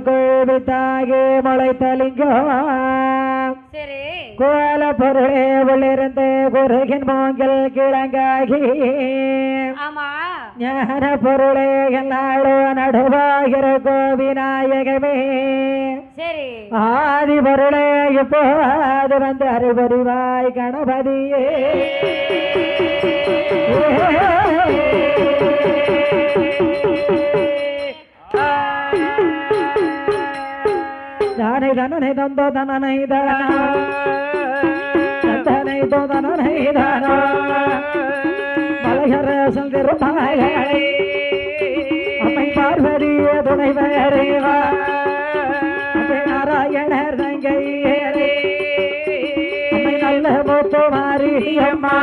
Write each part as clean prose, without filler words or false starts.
கோவித்தாகி முளைத்தலிங்கம் சரி கோல பொருளே உள்ளிருந்து குருகின் மூங்கில் கிழங்காகி ஆமா ஞான பொருளே எல்லாளோ நடுவாகிற கோவிநாயகமே சரி ஆதி பொருளே இப்போது வந்து அறிவறிவாய் கணபதியே தானை தனனை தந்தோ தனனை தானா தந்தனை தோதனனை தானா மலையர சந்திரமாயை அம்மை பார்வதிய துணைவரேவா நாராயணர் தங்கையரே அம்மை நல்ல மூத்து மாரியம்மா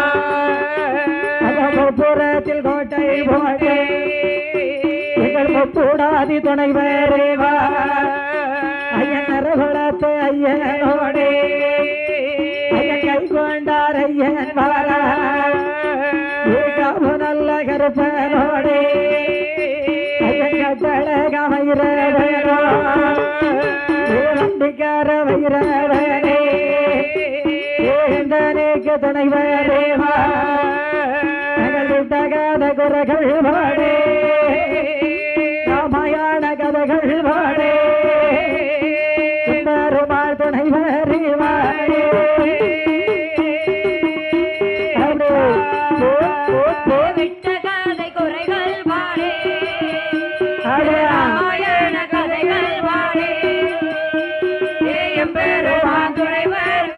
புறத்தில் கோட்டை போட்டே எங்கள் முக்கூடாதி துணைவரேவா ஐயன் நரகுலத்து ஐயனோடே ஐயன் கை கொண்டார் ஐயன் வாரா நல்ல கருப்பனோடே ஐயன் கட்டள கமைரவேனோ வண்டிக்கார வைரவேனே ஏந்தனைக்கு துணைவரேவா தகாத குறைகள் வாடே ராமாயண கதைகள் வாடே பெருமாள் துணைவரே வாடே விட்ட கதை குறைகள் வாடே ராமாயண கதைகள் வாடே பெருமாள் துணைவர்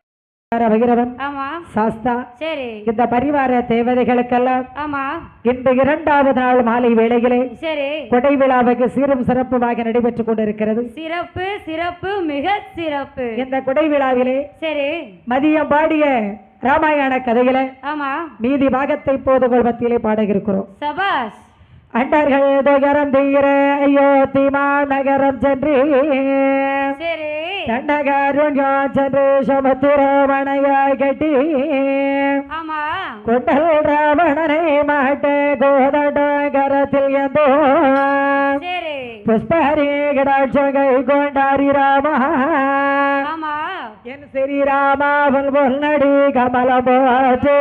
பகிரவன் ஆமா சாஸ்தா சரி இந்த பரிவார தேவதைகளுக்கெல்லாம் ஆமா இன்று 2வது நாள் மாலை வேளையிலே சரி கொடை விழாவுக்கு சீரும் சிறப்புமாக நடைபெற்றுக் கொண்டிருக்கிறது சிறப்பு சிறப்பு மிக சிறப்பு இந்த கொடை விழாவிலே சரி மதியம் பாடிய ராமாயண கதைகளை ஆமா மீதி பாகத்தை போதுகள் மத்தியிலே பாட இருக்கிறோம் சபாஷ் அண்டர்கள் துயரம் தீர அயோத்தி மாநகரம் சென்று சரி தண்டகாருண் சென்று சமுத்திரமணையாய் கட்டி ஆமா கொண்டல் ராவணனை மாட்ட கோதண்டகரத்தில் எந்தோ சரி புஷ்பரி கிடாட்சகை கொண்டாரி ராமா ஆமா என் ஸ்ரீராமா புல் நடி கமலம் போச்சு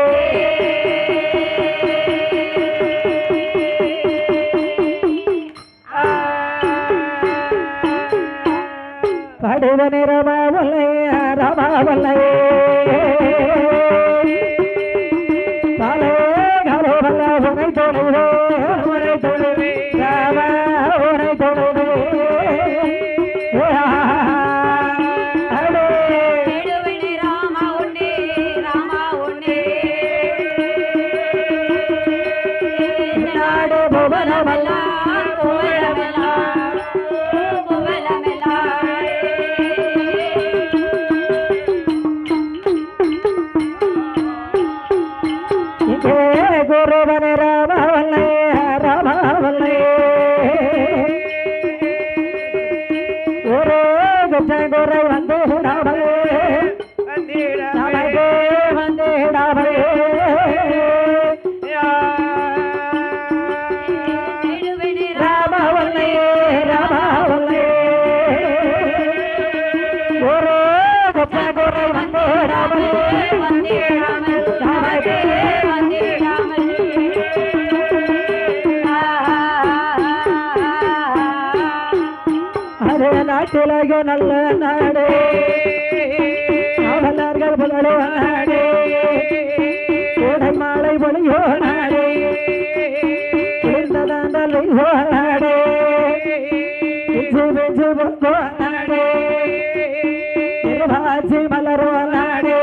படுவனே ரமாவல்லை ரமாவல்லை பாலே காலோ வல்ல உனை தொழுவே உனை தொழுவே ராமா உனை தொழுவே ராமா உன்னே ராமா உன்னே நாடு புவனமல்லா குருவனே ராமவல்லை ராமவல்லை ஒரு குறை வந்து விடாமலே நமக்கு வந்து விடாமலே ராமவல்லை ராமவல்லை ஒரு குறை வந்து விடாமலே நமக்கு நாட்டிலகோ நல்ல நாடு அவலர்கள் புகழோ நாடு கோடை மாலை பொழியோ நாடு குளிர்ந்ததாண்டோ நாடு பிஞ்சு பொங்கோ நாடு திருவாச்சி மலரோ நாடு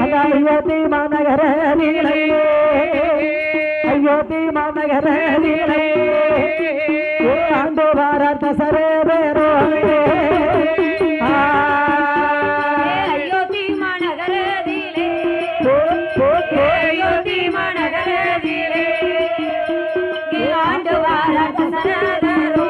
அந்த அயோத்தி மாநகர நீலை அயோத்தி மாநகர நீலை ஆண்டு பாரத சரேரோ அயோத்தி மாநகரதிலே அயோத்தி மாநகரதிலே ஆண்டு பாரத சரேரோ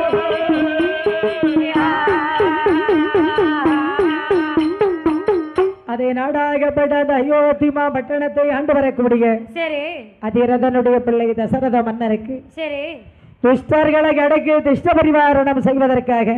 அதே நாடாகப்பட்ட அயோத்தி பட்டணத்தை ஆண்டு வரக்கூடிய சரி அதிரதனுடைய பிள்ளை தசரத மன்னருக்கு சரி துஷ்டர்களை அடக்கி திஷ்ட பரிவாரணம் செய்வதற்காக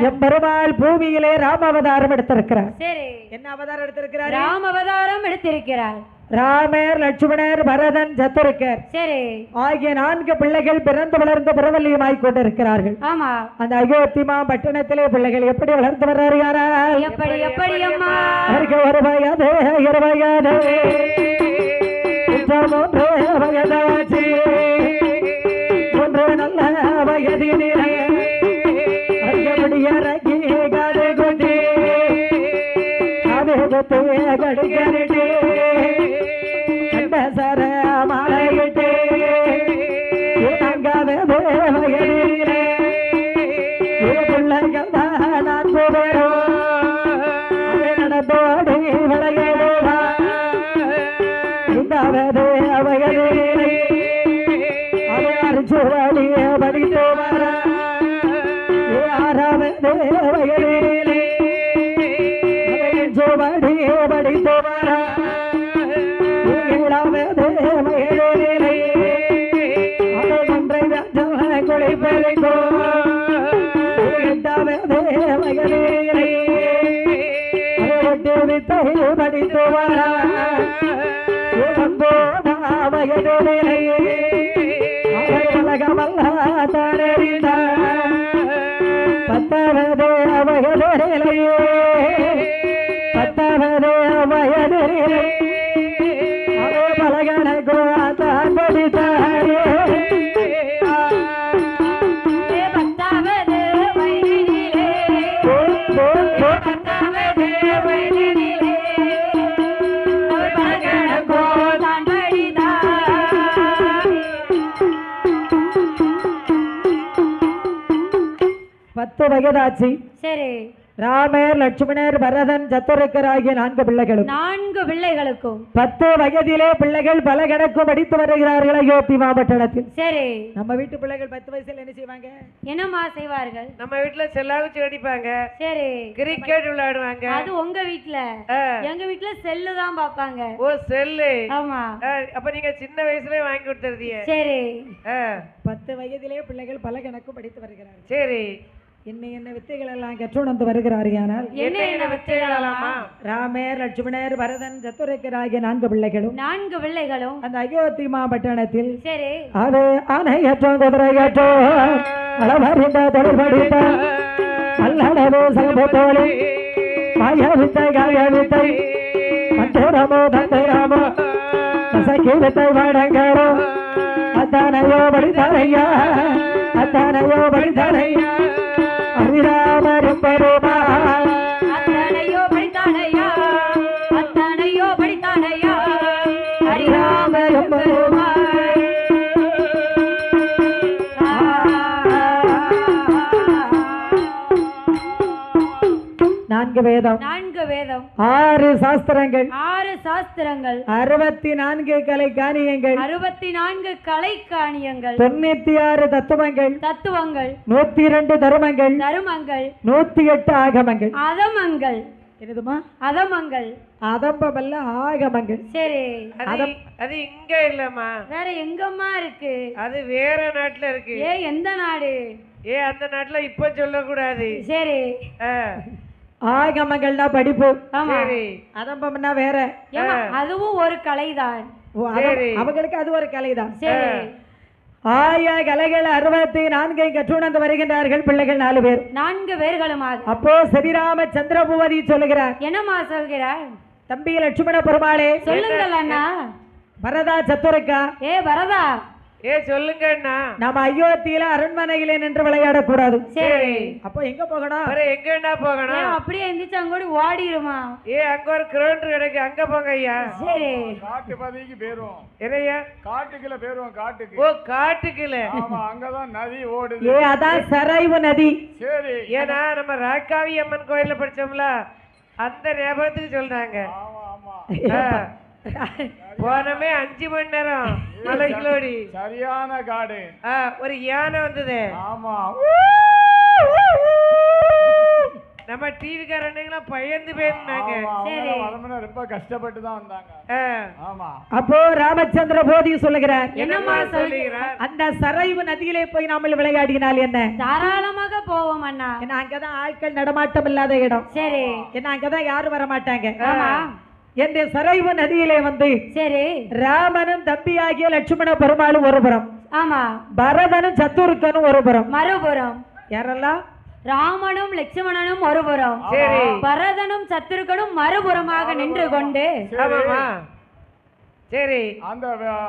எம்பெருமாள் பூமியிலே ராம அவதாரம் எடுத்திருக்கிறார். சரி, என்ன அவதாரம் எடுத்திருக்கிறார்? ராம அவதாரம் எடுத்திருக்கிறார். ராமர், லட்சுமணர், பரதன், சத்துருக்கர் சரி ஆகிய 4 பிள்ளைகள் பிறந்து வளர்ந்து பிரபல்யமாய் கொண்டிருக்கிறார்கள். ஆமா, அந்த அயோத்திமா பட்டணத்திலே பிள்ளைகள் எப்படி வளர்ந்து வர்றார்கள்? எப்படி எப்படி அம்மா? ஒரு வயது 2 வயது 3 வயதாச்சு. 3 நல்ல வயதினிலே இறங்கி கதை கொண்டு அதை கொத்து கடுக்கரிட்டு கண்ட சர மாலையிட்டு வயதினிலே பிள்ளைகள் தான் 4 பேரும் நடந்தோடி விளையாடுவா. 5வது வயதினிலே சுவடி படித்து வர. 6வது வயதினிலே சுவடி படித்து வர. 7வது வயதினிலே ஒன்றை குளிப்பதோ. 8வது வயதினிலே வித்தை படித்து வர. 9வது வயதினிலே உலகமல்ல தரறிந்த. 10வது வயதினிலே 10வது வயதினிலே அதே பலகனை கோத்தான் படித்தாரே. 10வது வயதினிலே 10வது வயதினிலே பலகனை கோத்தான் படித்தார். 10 வயதாச்சு. சரி, ராமர், லட்சுமணர், பரதன், சத்துருக்கர் ஆகிய 4 பிள்ளைகளும் 4 பிள்ளைகளுக்கும் 10 வயதிலே பிள்ளைகள் பல கணக்கும் படித்து வருகிறார்கள் அயோத்தி மாவட்டத்தில். சரி, நம்ம வீட்டு பிள்ளைகள் 10 வயசுல என்ன செய்வாங்க? என்னமா செய்வார்கள்? நம்ம வீட்டுல செல்லாகுச்சி அடிப்பாங்க. சரி, கிரிக்கெட் விளையாடுவாங்க. அது உங்க வீட்டுல. எங்க வீட்டுல செல்லு தான் பாப்பாங்க. ஓ, செல்லு. ஆமா. அப்ப நீங்க சின்ன வயசுல வாங்கி கொடுத்துருதீங்க. சரி, 10 வயதிலே பிள்ளைகள் பல கணக்கும் படித்து வருகிறார்கள். சரி, என்ன வித்தைகள் எல்லாம் கற்றுணர்ந்து வருகிறார்கள். என்ன வித்தைகளாமா? ராமர், லட்சுமணர், பரதன், சத்துருக்கர் ஆகிய 4 பிள்ளைகளும் 4 பிள்ளைகளும் அந்த அயோத்தி மாவட்டத்தில் சரி அது ஆனையற்றம் குதிரையற்றம் அளவறிந்த தொழில் படித்த அல்லடவே சகபத்தோழி மாய வித்தை காய வித்தை மந்திரமோ தந்திரமோ சகி வித்தை வடங்கரோ அத்தானையோ படித்தாரையா அத்தானையோ படித்தாரையா அரிராமரும் பெருமா அத்தனையோ படித்தானையா அத்தனையோ படித்தானையா ஹரிராமரும் பெருமா. 4 வேதம் 6 சாஸ்திரங்கள் 64 கலை காணியங்கள் 96 தத்துவங்கள் 102 தர்மங்கள் 108 ஆகமங்கள் என்னதுமா? அதம்பமல்ல ஆகமங்கள். சரி, அது இங்க இல்லம்மா, வேற எங்கம்மா இருக்கு? அது வேற நாட்டுல இருக்கு. எந்த நாடு? அந்த நாட்டுல இப்ப சொல்லக்கூடாது. சரி, ஆகமங்கள்னா படிப்பு. சரி, அதம்பம்னா வேற. அதுவும் ஒரு கலைதான். அவங்களுக்கு அது ஒரு கலைதான். சரி, ஆய கலைகள் 64 கற்றுணர்ந்து வருகின்றார்கள் பிள்ளைகள் 4 பேர். 4 பேர்களுமாக. அப்போ ஸ்ரீராம சந்திரபூவதி சொல்லுகிறார். என்னமா சொல்கிறார்? தம்பி லட்சுமண பெருமாளே சொல்லுங்கள் அண்ணா. பரதா சத்துருக்கா. பரதா சொல்லுங்க அண்ணா. நம்ம அயோத்தியில அரண்மனையில நின்று விளையாடக்கூடாது. சரி, அப்போ எங்க போகணும்? எங்க போகணும்? அப்படியே எந்திரிச்சு அங்கோடி ஓடிடுமா? அங்க ஒரு கிரவுண்ட் கிடைக்கு, அங்க போங்க ஐயா. சரி, காட்டு பாதைக்கு போயிருவோம். என்னையா? காட்டுக்குள்ள போயிருவோம். காட்டுக்கு. ஓ, காட்டுக்குள்ள. ஆமா, அங்கதான் நதி ஓடுது. அதான் சரைவு நதி. சரி, ஏன்னா நம்ம ராக்காவி அம்மன் கோயில்ல படிச்சோம்ல, அந்த ஞாபகத்துக்கு சொல்றாங்க. ஆமா ஆமா, போனமே 5 மணி நேரம் மலைகளோடி. சரியான காடு. ஒரு யானை வந்தது. ஆமா, நம்ம டிவிக்காரனுங்களாம் பயந்து போயிருந்தாங்க. சரி. ரொம்ப கஷ்டப்பட்டு தான் வந்தாங்க. ஆமா. அப்போ ராமச்சந்திர போதி சொல்லுகிறார், என்னம்மா சொல்லுகிறார்? அந்த சரைவு நதியிலே போய் நாமல் விளையாடினால் என்ன? தாராளமாக போவோம் அண்ணா. ஏன்னா அங்கதான் ஆட்கள் நடமாட்டம் இல்லாத இடம். சரி. ஏன்னா அங்கதான் யாரும் வர மாட்டாங்க. ஆமா. என்ற சரைவு நதியிலே வந்து சரி. ராமனும் தம்பியாகிய லட்சுமண பெருமாளும் ஒரு புறம், ஆமா. பரதனும் சத்துருக்கனும் ஒரு புறம். மறுபுறம் யாரெல்லாம்? ராமனும் லட்சுமணனும் ஒருபுறம், சரி. பரதனும் சத்துருக்கனும் மறுபுறமாக நின்று கொண்டு. ஆமாமா. சரி. அந்த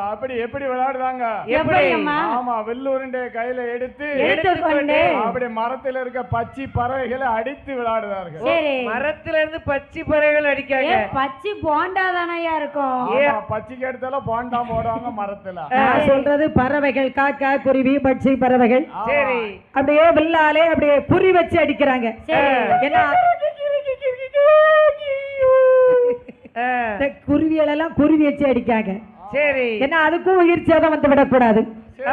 அப்படி எப்படி விளையாடுதாங்க? எப்படி அம்மா? ஆமா, வில்லுருண்டை கையில எடுத்துக்கொண்டு அப்படி மரத்துல இருக்க பச்சி பறவைகளை அடித்து விளையாடுதார்கள். சரி. மரத்துல இருந்து பச்சி பறவைகள் அடிக்காங்க. பச்சி போண்டா தானையா இருக்கும். பச்சிக்கு எடுத்தாலும் போண்டா போடுவாங்க மரத்துல. நான் சொல்றது பறவைகள், காக்கா, குருவி, பட்சி பறவைகள். சரி. அப்படியே வில்லாலே அப்படியே புரி வச்சு அடிக்கிறாங்க. ஏன்னா குருவிகள் எல்லாம் குருவி வச்சு அடிக்காங்க. சரி. ஏன்னா அதுக்கும் உயிர் சேதம் வந்து விடக்கூடாது.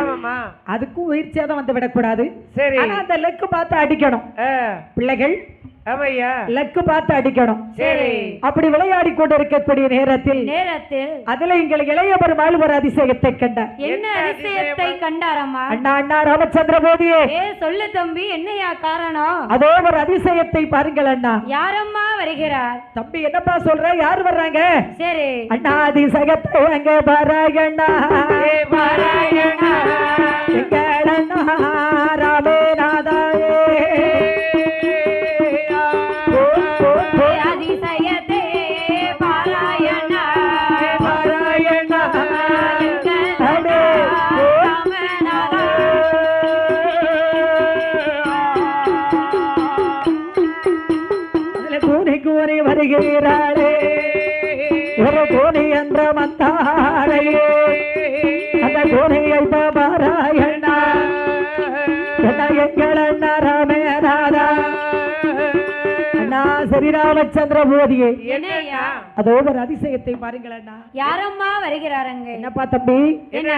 ஆமாமா. அதுக்கும் உயிர் சேதம் வந்து விடக்கூடாது. சரி. ஆனா அந்த லெக்கு பார்த்து அடிக்கணும் பிள்ளைகள். ஆமையா. லெக்கு பார்த்து அடிக்கணும். சரி. அப்படி விளையாடி கொண்டிருக்கக்கூடிய நேரத்தில் அதுல எங்கள் இளைய பெருமாள் ஒரு அதிசயத்தை கண்டார். என்ன அதிசயத்தை கண்டாரம்மா? அண்ணா அண்ணா ராமச்சந்திர போதியே, சொல்லு தம்பி, என்னையா காரணம்? அதோ ஒரு அதிசயத்தை பாருங்கள் அண்ணா. யாரம்மா வருகிறார்? தம்பி என்னப்பா சொல்ற? யார் வர்றாங்க? சரி. அண்ணா அதிசயத்தை அங்க பாராயண்ணா, பாராயணா எங்கள் அண்ணா ராமநாதாயே. அதிசயத்தை பாராயணா பாராயணா கூனி கூனி வருகிறாளே ஒரு கூனி என்ற மந்தாரையே, அந்த கூனியை பாராயணா எங்கள் அண்ணா ராமநாதா. அண்ணா ஸ்ரீராமச்சந்திர போதியே, அதோ ஒரு அதிசயத்தை பாருங்கள் அண்ணா. யாரம்மா வருகிறாருங்க? என்னப்பா தம்பி? என்ன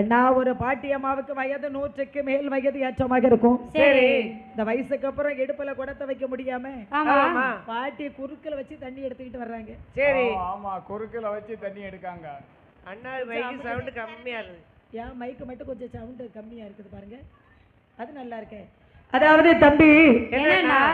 அண்ணா, ஒரு பாட்டி அம்மாவுக்கு வயது 100க்கு மேல் வயது ஏற்றமாக இருக்கும். சரி. இந்த வயசுக்கு அப்புறம் இடுப்புல குடத்தை வைக்க முடியாம ஆமா பாட்டி குறுக்குல வச்சு தண்ணி எடுத்துக்கிட்டு வர்றாங்க. சரி. ஆமா, குறுக்குல வச்சு தண்ணி எடுக்காங்க. அண்ணா மைக் சவுண்ட் கம்மியா இருக்கு. ஏன் மைக்கு மட்டும் கொஞ்சம் சவுண்ட் கம்மியா இருக்குது பாருங்க. அது நல்லா இருக்கு. அதாவது தம்பி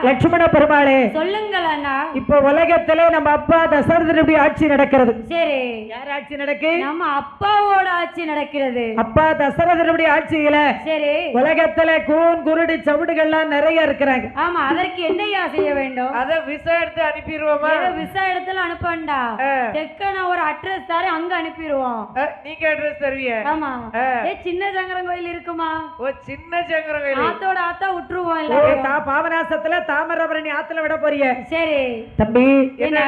லட்சுமண பெருமாளே, சொல்லுங்கள் அண்ணா. இப்ப உலகத்திலே நம்ம அப்பா தசரதனுடைய ஆட்சி நடக்கிறது. சரி. யார் ஆட்சி நடக்கு? நம்ம அப்பாவோட ஆட்சி நடக்கிறது. அப்பா தசரதனுடைய ஆட்சியில சரி. உலகத்துல கூன் குருடி சவுடுகள்லாம் நிறைய இருக்கிறாங்க. ஆமா, அதற்கு என்னையா செய்ய வேண்டும்? அத விசா எடுத்து அனுப்பிடுவோமா? விசா இடத்துல அனுப்ப வேண்டாம். தெற்கன ஒரு அட்ரஸ் தாரே, அங்க அனுப்பிடுவோம். நீங்க அட்ரஸ் தருவீங்க? ஆமா. சின்ன சங்கரன் கோயில் இருக்குமா? ஓ, சின்ன சங்கரன் கோயில். ஆத்தோட ஆத்தா விட்டுருவோம். பாவநாசத்துல தாமிரபரணி ஆத்துல விட போறிய? சரி தம்பி. என்ன?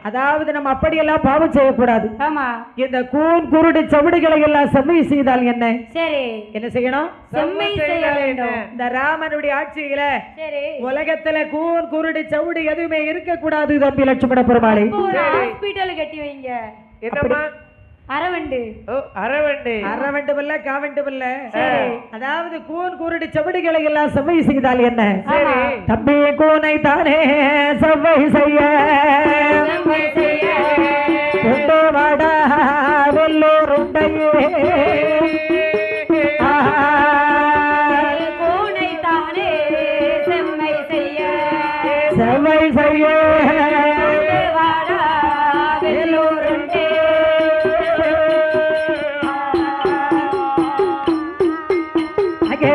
அதாவது நம்ம அப்படியெல்லாம் பாவம் செய்யக்கூடாது. ஆமா. இந்த கூன் குருடி சவுடுகளை எல்லாம் செம்மை செய்தால் என்ன? சரி. என்ன செய்யணும்? செம்மை செய்ய வேண்டும். இந்த ராமனுடைய ஆட்சியில சரி உலகத்துல கூன் குருடி சவுடு எதுவுமே இருக்க கூடாது தம்பி லட்சுமண பெருமாளே. ஹாஸ்பிடல் கட்டி வைங்க. என்னம்மா? அரவண்டு. ஓ, அரவண்டு. அரவண்டு இல்ல, காவண்டு இல்ல. அதாவது கூன் குருடி சவுடுகளை எல்லாம் செவ்வை செய்தால் என்ன? சரி. தம்பி கூனை தானே செவ்வை செய்ய கொண்டு வாடா வெள்ளூர் உண்டையே. கூனை தானே செம்மை செய்ய செவ்வை செய்ய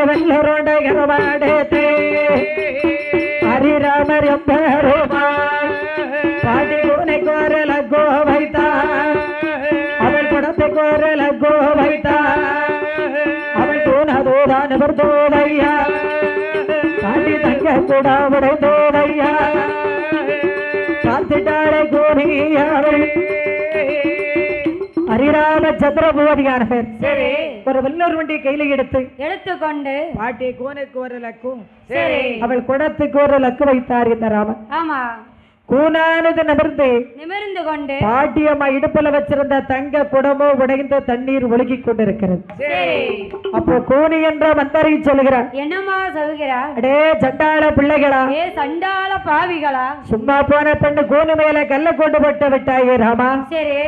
வெள்ளரோட கரவாடே ஹரிராமர் எம்பெருமான் பாடி கூனை கோரல கோ வைத்தான், அவள் குடத்தை கோரல கோ வைத்தான், அவள் தூணதோதான் இவர் தோதையா பாண்டி தங்க கூட உடைந்தோதையா பார்த்துட்டாளே கூறியவள் ஹரிராம சந்திரபூதியான பேர். சரி. ஒரு வெள்ளூர் வண்டியை கையில எடுத்துக்கொண்டு பாட்டியை கோனுக்கு ஒரு லக்கும், சரி, அவள் குடத்துக்கு ஒரு லக்கு வைத்தார் இந்த ராமன். ஆமா. கூனானது நிமிர்ந்து கொண்டு பாட்டியம்மா இடுப்புல வச்சிருந்த தங்க குடமோ உடைந்த தண்ணீர் ஒழுகிக் கொண்டிருக்கிறது. சரி அப்போ கூனி என்ற மந்தரை சொல்லுகிறார், என்னமா சொல்கிறார்? அடே சண்டாள பிள்ளைகளா, ஏ சண்டால பாவிகளா, சும்மா போன பெண்ணு கூனு மேல கல்ல கொண்டு போட்டு விட்டாயே ராமா. சரி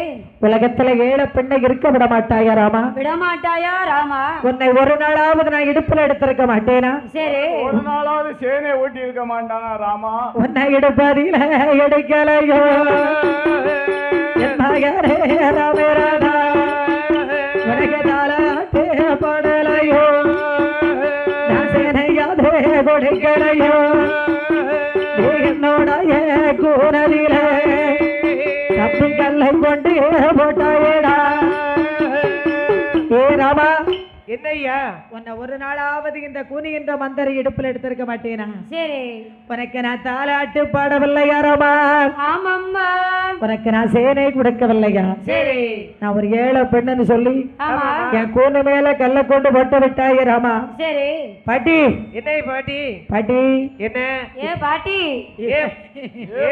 உலகத்துல ஏழை பெண்ணை இருக்க விட மாட்டாயா ராமா. விடமாட்டாயா ராமா? உன்னை ஒரு நாளாவது நான் இடுப்புல எடுத்திருக்க மாட்டேனா? சரி ஒரு நாளாவது சேனை ஓட்டி இருக்க மாட்டானா ராமா. உன்னை இடுப்பதில எடுக்கலையோ என் மகனே ராமராதா, உனக்கு தாலாட்டே படலையோ, நான் சேனையாதே கொடுக்கலையோ, நீ என்னோட கூனதிலே தப்பி கல்லை கொண்டு போட்டாயேடா. ஏ ராமா, என்னய்யா உன்னை ஒரு நாளாவது இந்த கூனி என்ற மந்தரை இடுப்புல எடுத்திருக்க மாட்டேனா? சரி உனக்கு நான் தாலாட்டு பாடவில்லையா ராமா? ஆமாம்மா. உனக்கு நான் சேனை கொடுக்கவில்லையா? சரி நான் ஒரு ஏழை பெண்ணுன்னு சொல்லி ஆமா என் கூனு மேல கல்ல கொண்டு போட்டு விட்டாயே ராமா. சரி பாட்டி என்ன பாட்டி பாட்டி, என்ன ஏ பாட்டி, ஏ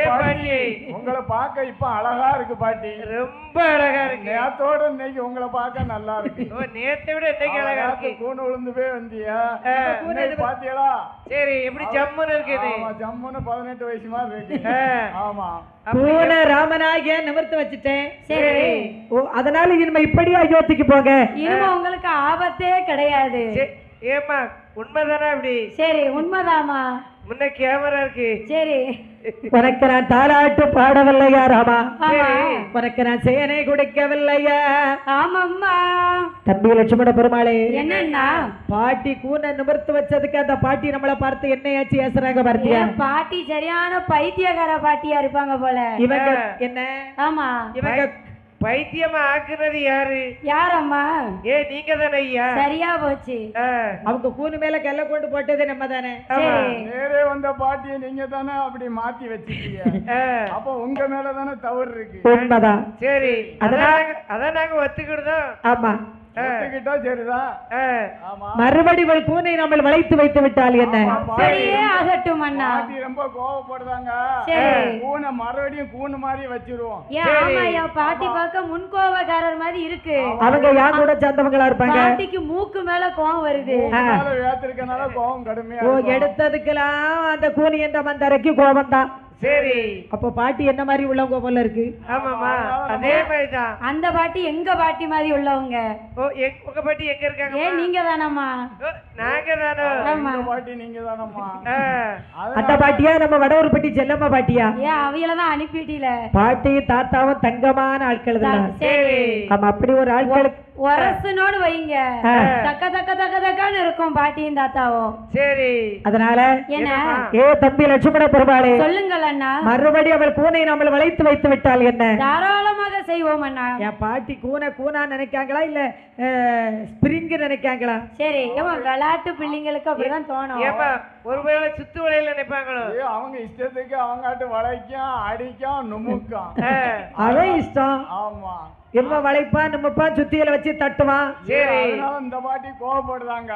பாட்டி உங்களை பார்க்க இப்ப அழகா இருக்கு பாட்டி. ரொம்ப அழகா இருக்கு. நேத்தோட இன்னைக்கு உங்களை பார்க்க நல்லா இருக்கு. ஓ நேத்தை விட இன்னைக்கு அழகா இருக்கு. கூணு விழுந்து போய் வந்தியா? ஆ. இன்னைக்கு பாத்தியலா? சரி எப்படி ஜம்முன்னு இருக்குது? ஆமா, ஜம்முன்னு 18 வயசு மாதிரி இருக்கு. ஆமா. கூன ராமனாகிய நிமிர்த்து வச்சுட்டேன். சரி ஓ, அதனால இனிமே இப்படியா யோசிக்கு போங்க. இனிமே உங்களுக்கு ஆபத்தே கிடையாது. ஏமா உண்மைதானா இப்படி? சரி உண்மைதாமா. முன்ன கேமரா இருக்கு. சரி உனக்கு நான் தாலாட்டு பாடவில்லையா ராமா? ஆமா உனக்கு நான் சேனை கொடுக்கவில்லையா? ஆமாம்மா. தம்பி லட்சுமண பெருமாளே, என்னன்னா பாட்டி கூன நிமிர்த்து வச்சதுக்கு அந்த பாட்டி நம்மளை பார்த்து என்னையாச்சு ஏசுறாங்க பார்த்தியா? ஏன் பாட்டி சரியான பைத்தியக்கார பாட்டியா இருப்பாங்க போல. இவங்க என்ன, ஆமா இவங்க பைத்தியமா ஆக்குனது யாரு? யாரம்மா? ஏ நீங்க தானே ஐயா? சரியா போச்சு. அவங்க கூனு மேல கல்ல கொண்டு போட்டது நம்ம தானே. சரி நேரே வந்த பாட்டியை நீங்க தானே அப்படி மாத்தி வச்சிருக்கீங்க. அப்ப உங்க மேலதானே தவறு இருக்கு. உண்மைதான். சரி அதனால அதான் நாங்க ஒத்துக்கிடுதோம். ஆமா, ஒத்துக்கிட்டா சரிதான். ஆமா. மறுபடியும் கூனை நம்ம வளைத்து வைத்து விட்டால் என்ன? சரியே ஆகட்டும் அண்ணா. பாட்டி ரொம்ப கோவப்படுறாங்க. சரி கூனை மறுபடியும் கூணு மாதிரி வச்சிருவோம். ஏன் ஆமாயா, பாட்டி பார்க்க முன்கோவக்காரர் மாதிரி இருக்கு. அவங்க யார் கூட சேர்ந்தவங்களா இருப்பாங்க? பாட்டிக்கு மூக்கு மேல கோவம் வருது. வேத்திருக்கனால கோவம் கடுமையா ஓ, இருக்கும். எடுத்ததுக்கெல்லாம் அந்த கூனி என்ற மந்தரைக்கு கோபம் தான். சரி அப்போ பாட்டி என்ன மாதிரி உள்ளவங்க போல இருக்கு? ஆமாமா அதே மாதிரிதான். அந்த பாட்டி எங்க பாட்டி மாதிரி உள்ளவங்க. ஓ உங்க பாட்டி எங்க இருக்காங்க? ஏன் நீங்க தானம்மா? நாங்க தானோ? ஆமா இந்த பாட்டி நீங்க தானம்மா. அந்த பாட்டியா நம்ம வடவூர்பட்டி செல்லம்மா பாட்டியா? ஏன் அவையிலதான் அனுப்பிட்டீல? பாட்டி தாத்தாவும் தங்கமான ஆட்கள் தான். சரி ஆமா, அப்படி ஒரு ஆட்களுக்கு ஒரசுனோடு வைங்க. தக்க தக்க தக்க தக்கன்னு இருக்கும் பாட்டியும் தாத்தாவும். சரி அதனால என்ன? ஏ தம்பி லட்சுமண பெருமாளே, சொல்லுங்கள் அண்ணா. மறுபடி அவள் கூனை நம்மளை வளைத்து வைத்து விட்டால் என்ன? தாராளமாக செய்வோம் அண்ணா. என் பாட்டி கூனா நினைக்காங்களா இல்ல ஸ்பிரிங் நினைக்காங்களா? சரி ஏமா, விளையாட்டு பிள்ளைங்களுக்கு அப்படிதான் தோணும். ஏமா ஒருவேளை சுத்து வலையில நினைப்பாங்களோ? அவங்க இஷ்டத்துக்கு அவங்காட்டு வளைக்கும் அடிக்கும் நுமுக்கும். அவன் இஷ்டம். ஆமா. என்ன வளைப்பான் நம்மப்பான் சுத்தியில வச்சு தட்டுவான். சரி அதனால இந்த பாட்டி கோவப்படுறாங்க.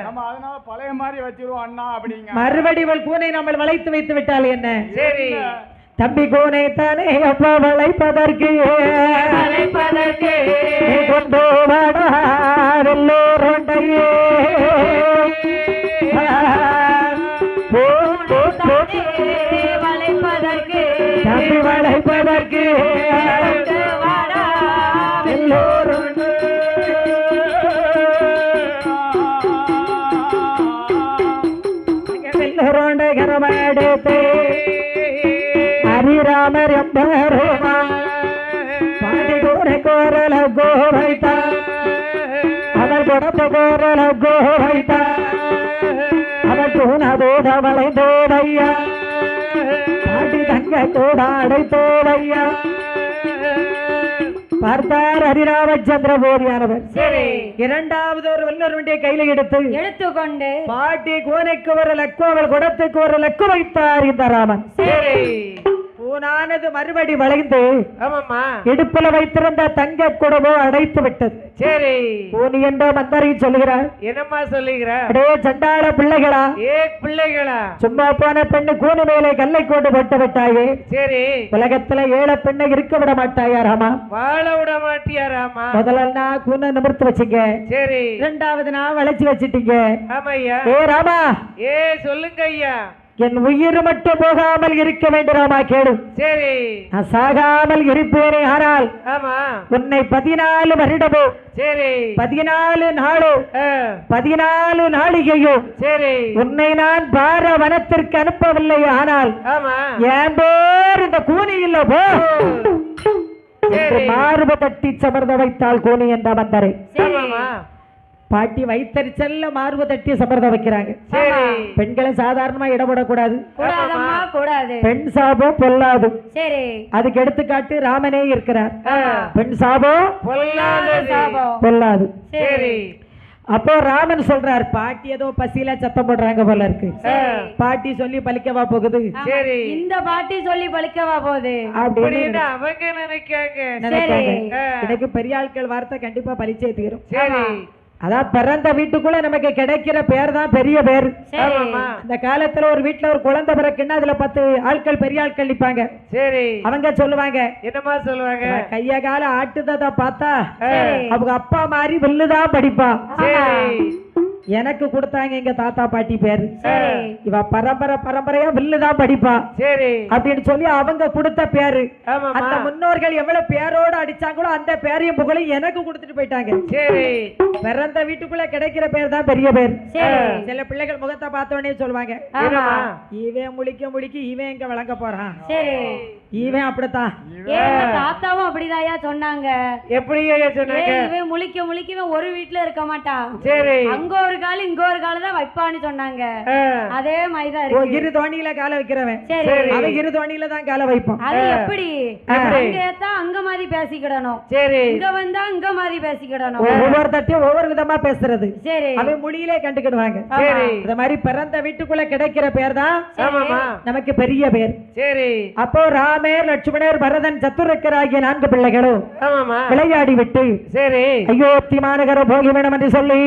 நம்ம அதனால பழைய மாதிரி வச்சிருவோம் அண்ணா அப்படிங்க. மறுபடி இவள் கூனை நம்ம வளைத்து வைத்து விட்டால் என்ன? சரி தம்பி கூனை தானே அப்பா வளைப்பதற்கு கொண்டு வாடாரோண்டையே வளைப்பதற்கு தம்பி வளைப்பதற்கு கரமாடுத்தே ஹரிராமர் எம்பருமா பாடி கோரல கோவைத்தா அவர் கொடுத்த கோரல கோவைத்தா அவர் தூணதோட வளைந்தோடையா பாடி தங்க தோடாடை தோடையா பார்த்தார் ஹரிராமச்சந்திர போதியானவர். சரி இரண்டாவது ஒரு வல்லருடைய கையில எடுத்துக்கொண்டு பாட்டி கோனைக்கு ஒரு லக்கு, அவள் குடத்துக்கு ஒரு லக்கு வைத்தார் இந்த ராமன். சரி ஊனானது மறுபடி வளைந்து ஆமாம்மா இடுப்புல வைத்திருந்த தங்க குடமோ அடைத்து விட்டது. சரி ஊனி என்ற மந்தரை சொல்லுகிறார். என்னம்மா சொல்லுகிற? அடே சண்டாள பிள்ளைகளா, ஏ பிள்ளைகளா, சும்மா போன பெண்ணு கூனு மேலே கல்லை கொண்டு போட்டு விட்டாயே. சரி உலகத்துல ஏழை பெண்ணை இருக்க விட மாட்டாயா ராமா? வாழ விட மாட்டியா ராமா? முதல்ல நான் கூனை நிமிர்த்து வச்சுங்க, சரி இரண்டாவது நான் வளைச்சு வச்சுட்டீங்க. ஆமையா. ஏ ராமா, ஏ சொல்லுங்க ஐயா. என் உயிர் மட்டும் போகாமல் இருக்க வேண்டும் ராமா, கேடு. சரி நான் சாகாமல் இருப்பேனே, ஆனால் ஆமா உன்னை 14 வருடமோ, சரி 14 நாளோ, 14 நாளிகையோ சரி உன்னை நான் பார வனத்திற்கு அனுப்பவில்லை. ஆனால் ஆமா என் பேர் இந்த கூனி இல்ல போ. மார்பு தட்டி சமர்ந்த வைத்தால் கூனி என்ற மந்தரை. பாட்டி வைத்தறிச்சல்ல மார்பு தட்டி சமர்ந்த வைக்கிறாங்க. பெண்களை சாதாரணமா இடப்படக்கூடாது, கூடாது. பெண் சாபம் பொல்லாது. சரி அதுக்கு எடுத்துக்காட்டு ராமனே இருக்கிறார். பெண் சாபம் பொல்லாது. சரி அப்போ ராமன் சொல்றார், பாட்டி ஏதோ பசியில சத்தம் போடுறாங்க போல இருக்கு, பாட்டி சொல்லி பலிக்கவா போகுது. சரி இந்த பாட்டி சொல்லி பலிக்கவா போகுது அப்படின்னு அவங்க நினைக்காங்க. எனக்கு பெரிய ஆட்கள் வார்த்தை கண்டிப்பா பலிச்சே தீரும். சரி அதான் பிறந்த வீட்டுக்குள்ள நமக்கு கிடைக்கிற பேர் தான் பெரிய பேர். அந்த காலத்துல ஒரு வீட்டுல ஒரு குழந்தை பிறக்குன்னா அதுல 10 ஆட்கள் பெரிய ஆட்கள் நிப்பாங்க. சரி அவங்க சொல்லுவாங்க, என்னமா சொல்லுவாங்க? கைய கால ஆட்டுதா பார்த்தா அவங்க அப்பா மாதிரி வில்லுதான் படிப்பா. எனக்கு கொடுத்தாங்க எங்க தாத்தா பாட்டி பேரு, இவ பரம்பரையா வில்லுதான் படிப்பா. சரி அப்படின்னு சொல்லி அவங்க கொடுத்த பேரு. அந்த முன்னோர்கள் எவ்வளவு பேரோட அடிச்சாங்களோ அந்த பேரையும் புகழையும் எனக்கு கொடுத்துட்டு போயிட்டாங்க. சரி பிறந்த வீட்டுக்குள்ள கிடைக்கிற பேர் தான் பெரிய பேர். சில பிள்ளைகள் முகத்தை பார்த்த உடனே சொல்லுவாங்க, இவன் முழிக்க இவன் எங்க விளங்க போறான், இவன் அப்படித்தான். தாத்தாவும் அப்படிதாயா சொன்னாங்க. எப்படி சொன்னாங்க? இவன் முழிக்க இவன் ஒரு வீட்டுல இருக்க மாட்டான், சரி அங்க ஒரு கால இங்க ஒரு கால தான் வைப்பான்னு சொன்னாங்க. அதே மாதிரிதான் இருக்கு. இரு தோணியில கால வைக்கிறவன் அவன் இரு தோணியில தான் கால வைப்பான். அது எப்படி? அங்க ஏத்தா அங்க மாதிரி பேசிக்கிடணும், சரி இங்க வந்தா இங்க மாதிரி பேசிக்கிடணும். ஒவ்வொரு தட்டையும் ஒவ்வொரு விதமா பேசுறது. சரி அவன் மொழியிலே கண்டுக்கிடுவாங்க. சரி இந்த மாதிரி பிறந்த வீட்டுக்குள்ள கிடைக்கிற பேர் தான் நமக்கு பெரிய பேர். சரி அப்போ ராமர், லட்சுமணர், பரதன், சத்துருக்கர் ஆகிய 4 பிள்ளைகளும் விளையாடி விட்டு சரி அயோத்தி மாநகர போக வேணும் என்று சொல்லி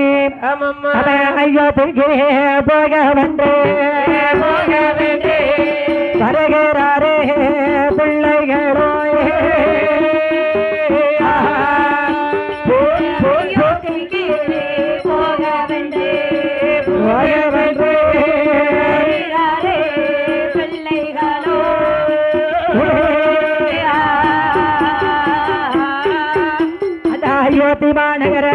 அயோத்திக்கு போக வென்று வருகிறாரே பிள்ளைகளோ. அயோத்தி மாநகர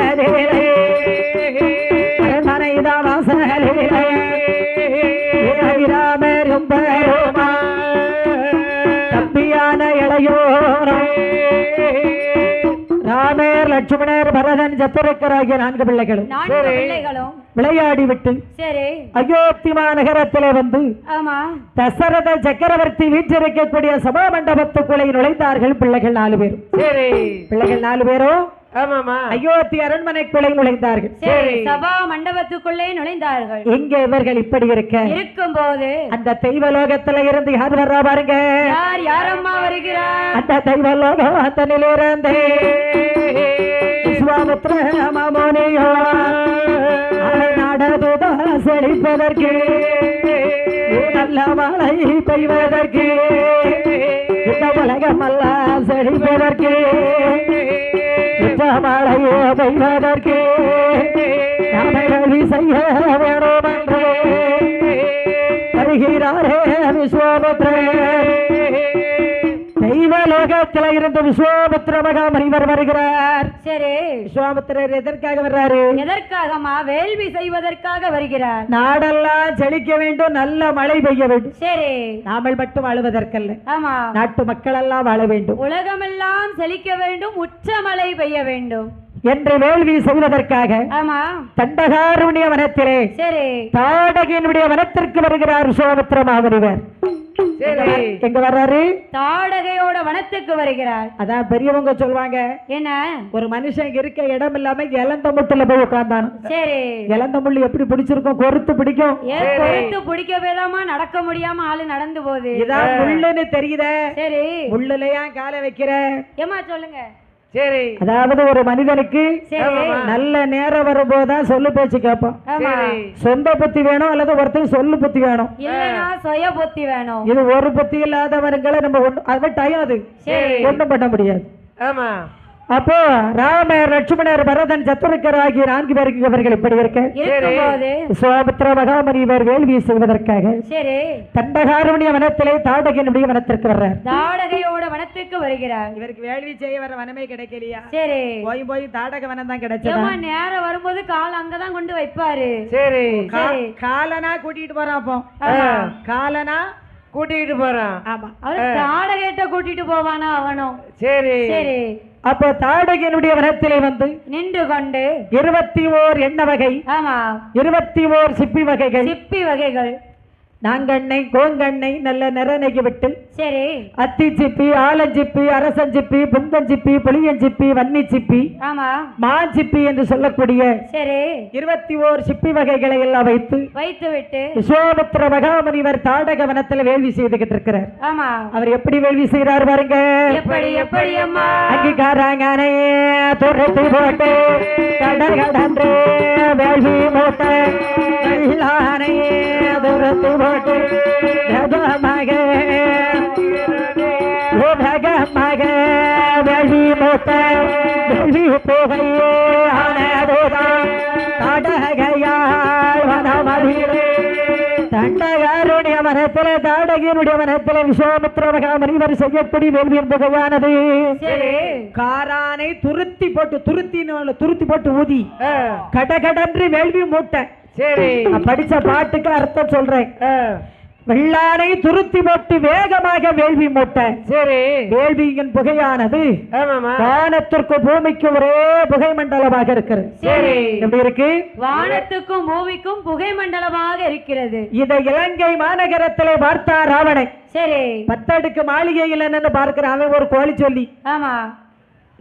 தம்பியான இளையோரோ ராமர், லட்சுமணர், பரதன், சத்துருக்கர் ஆகிய 4 பிள்ளைகளும் விளையாடி விட்டு அயோத்தி மாநகரத்திலே வந்து தசரத சக்கரவர்த்தி வீற்றிருக்கக்கூடிய சபா மண்டபத்துக்குள்ளே நுழைந்தார்கள் பிள்ளைகள் 4 பேரும். பிள்ளைகள் 4 பேரும் அயோத்தி அரண்மனைக்குள்ளே நுழைந்தார்கள். சபா மண்டபத்துக்குள்ளே நுழைந்தார்கள். இங்கே இவர்கள் இப்படி இருக்கும் போது அந்த தெய்வலோகத்துல இருந்து யார் வர்றா பாருங்க. யாரம்மா வருகிறார்? அந்த தெய்வலோகத்திலிருந்து விஸ்வாமித்ர மாமுனியோ நாடதுதா செழிப்பதற்கு, நல்ல மழை பெய்வதற்கு, இந்த உலகமெல்லாம் செழிப்பதற்கு, மழையோ பெய்வதற்கு செய்ய வேணும் என்று வருகிறாரே விஸ்வாமித்ரர். தெய்வலோகத்தில் இருந்து விஸ்வாமித்ர மகாமுனிவர் வருகிறார். சரி, விஸ்வாமித்ரர் எதற்காக வர்றாரு? எதற்காகமா? வேள்வி செய்வதற்காக வருகிறார். நாடெல்லாம் செழிக்க வேண்டும், நல்ல மழை பெய்ய வேண்டும். சரி, நாமல் மட்டும் வாழுவதற்கல்ல, ஆமா, நாட்டு மக்கள் எல்லாம் வாழ வேண்டும், உலகமெல்லாம் செழிக்க வேண்டும், உச்ச மழை பெய்ய வேண்டும் என்று வேள்வி செய்வதற்காக தண்டகாருண்ய வனத்திலே தாடகையினுடைய வனத்திற்கு வருகிறார் விஸ்வாமித்ர மாமுனிவர். சரி எங்க வர்றாரு? தாடகையோட வனத்துக்கு வருகிறார். அதான் பெரியவங்க சொல்லுவாங்க, என்ன? ஒரு மனுஷன் இருக்க இடம் இல்லாம இளந்த முட்டுல போய் உட்கார்ந்தானு. சரி. இளந்த முள்ளு எப்படி பிடிச்சிருக்கும்? கொறுத்து பிடிக்கும். ஏன் பொறுத்து பிடிக்கவேதாமா நடக்க முடியாம ஆளு நடந்து போகுது. இதான் முள்ளுன்னு தெரியுத. சரி. முள்ளுலயா காலை வைக்கிற? ஏமா சொல்லுங்க. சரி. அதாவது ஒரு மனிதனுக்கு நல்ல நேரம் வரும்போதுதான் சொல்லு பேச்சு கேட்பான். சொந்த புத்தி வேணும் அல்லது ஒருத்தர் சொல்லு புத்தி வேணும், இல்லைன்னா சுய புத்தி வேணும். இது ஒரு புத்தி இல்லாதவர்களை நம்ம அது டைம் அது ஒண்ணும் பண்ண முடியாது. ஆமா. அப்போ ராமர், லட்சுமணர், பரதன், சத்துருக்கர் ஆகிய 4 பேருக்கு அவர்கள் இப்படி இருக்க சோபத்ர மகாமுனிவர் வேள்வி செய்வதற்காக தண்டகாரண்ய வனத்திலே தாடகனுடைய வனத்திற்கு வர்றார். தாடகையோட வனத்துக்கு வருகிறார். இவருக்கு வேள்வி செய்ய வர வனமே கிடைக்கலையா? சரி. போய் தாடக வனம் தான் கிடைச்சது. நேரம் வரும்போது கால் அங்கதான் கொண்டு வைப்பாரு. சரி. காலனா கூட்டிட்டு போறான். அப்போ காலனா கூட்டிட்டு போறான். ஆமா, அவரு தாடகைட்ட கூட்டிட்டு போவானா அவனும். சரி. சரி. அப்போ தாடகனுடைய வனத்திலே வந்து நின்று கொண்டு 21 எண்ண வகை, ஆமா 21 சிப்பி வகைகள், நாங்கண்ணை, கோங்கண்ணை நல்ல நிறநெகி விட்டு, சரி, அத்தி சிப்பி, ஆலஞ்சிப்பி, அரசஞ்சிப்பி, புந்தஞ்சிப்பி, புளியஞ்சிப்பி, வன்னி சிப்பி, ஆமா மாஞ்சிப்பி என்று சொல்லக்கூடிய சரி 21 சிப்பி வகைகளை எல்லாம் வைத்து விட்டு விஸ்வாமித்திர மகாமுனிவர் தாடக வனத்தில் வேள்வி செய்துகிட்டு இருக்கிறார். ஆமா. அவர் எப்படி வேள்வி செய்யறார் பாருங்க. எப்படி அம்மா? அங்கிகாராங்கனே துரத்தி போட்டு கடகடன்று வேள்வி மூட்ட துரத்தி போட்டு வேள்வி மூட்ட வேள்வி போகையே தாடகையால் வனமதிலே தண்டகாருடைய மனத்திலே தாடகியனுடைய மனத்திலே விஸ்வாமித்திர மகாமுனிவர் செய்யப்படி வேள்வியின் புகையானது காரானை துருத்தி போட்டு ஊதி கடகடன்று வேள்வி மூட்டை. சரி. படிச்ச பாட்டுக்கு அர்த்தம் சொல்றேன். வெள்ளானை துருத்தி போட்டு வேகமாக வேள்வி மூட்டை. சரி. வேள்வியின் புகையானது வானத்திற்கு பூமிக்கு ஒரே புகை மண்டலமாக இருக்கிறது. சரி. எப்படி இருக்கு? வானத்துக்கும் பூமிக்கும் புகை மண்டலமாக இருக்கிறது. இதை இலங்கை மாநகரத்திலே பார்த்தார் ராவணன். சரி. 10 அடுக்கு மாளிகையில் என்னன்னு பார்க்கிறான். அவன் ஒரு கோழி சொல்லி. ஆமா.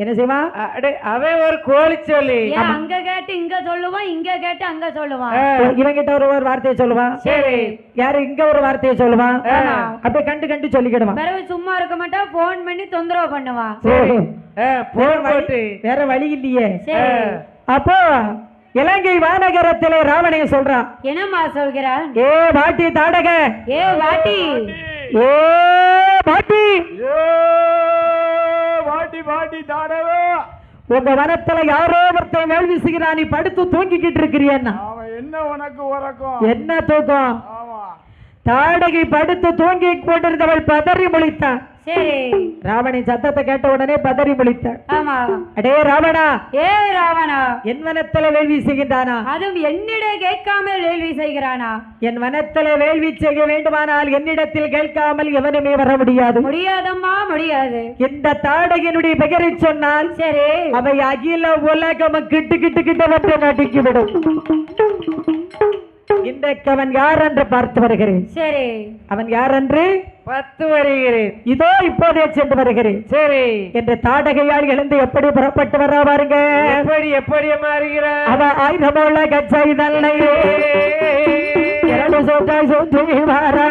என்ன செய்வான்? அவன் ஒரு கோழி சொல்லி. அங்க கேட்டு இங்க சொல்லுவான், இங்க கேட்டு அங்க சொல்லுவான். இவன் கிட்ட ஒரு வார்த்தையை சொல்லுவான். சரி. யாரு இங்க ஒரு வார்த்தையை சொல்லுவான். அப்படியே கண்டு சொல்லிக்கிடுவான். பிறகு சும்மா இருக்க மாட்டான், போன் பண்ணி தொந்தரவு பண்ணுவான். வேற வழி இல்லையே. அப்போ இலங்கை மாநகரத்திலே ராவணைய சொல்றான். என்னம்மா சொல்கிறான்? ஏ பாட்டி தாடக, ஏ பாட்டி, ஏ பாட்டி, பாட்டி தாடக, உங்க வனத்துல யாரோ ஒருத்தன் வேள்வி செய்கிறான், நீ படுத்து தூங்கிக்கிட்டு இருக்கிறியன்னா. என்ன உனக்கு உறக்கம்? என்ன தூக்கம்? தாடகை படுத்து தூங்கி கொண்டிருந்தவள் பதறி முழித்தான். சரி. ராவணின் சத்தத்தை கேட்ட உடனே பதறி முழித்தான். ஆமா. அடே ராவணா, ஏ ராவணா, என் வனத்துல வேள்வி செய்கின்றானா? அதுவும் என்னிடம் கேட்காமல் வேள்வி செய்கிறானா? என் வனத்துல வேள்வி செய்ய வேண்டுமானால் என்னிடத்தில் கேட்காமல் எவனுமே வர முடியாது. முடியாதம்மா, முடியாது. இந்த தாடகையினுடைய பெயரை சொன்னால் சரி அவை அகில உலகம் கிட்டு வந்து நடுக்கிவிடும். இன்றைக்கு அவன் யார் என்று பார்த்து வருகிறேன். சரி. அவன் யார் என்று 10 வருகிறேன். இதோ இப்போதே சென்று வருகிறேன். சரி. என்று தாடகையால் எழுந்து எப்படி புறப்பட்டு வர பாருங்க. எப்படி மாறுகிறார்? அவ ஆயுதமுள்ள கச்சை தன்னை 2 சோட்டாய் சுற்றி வாரா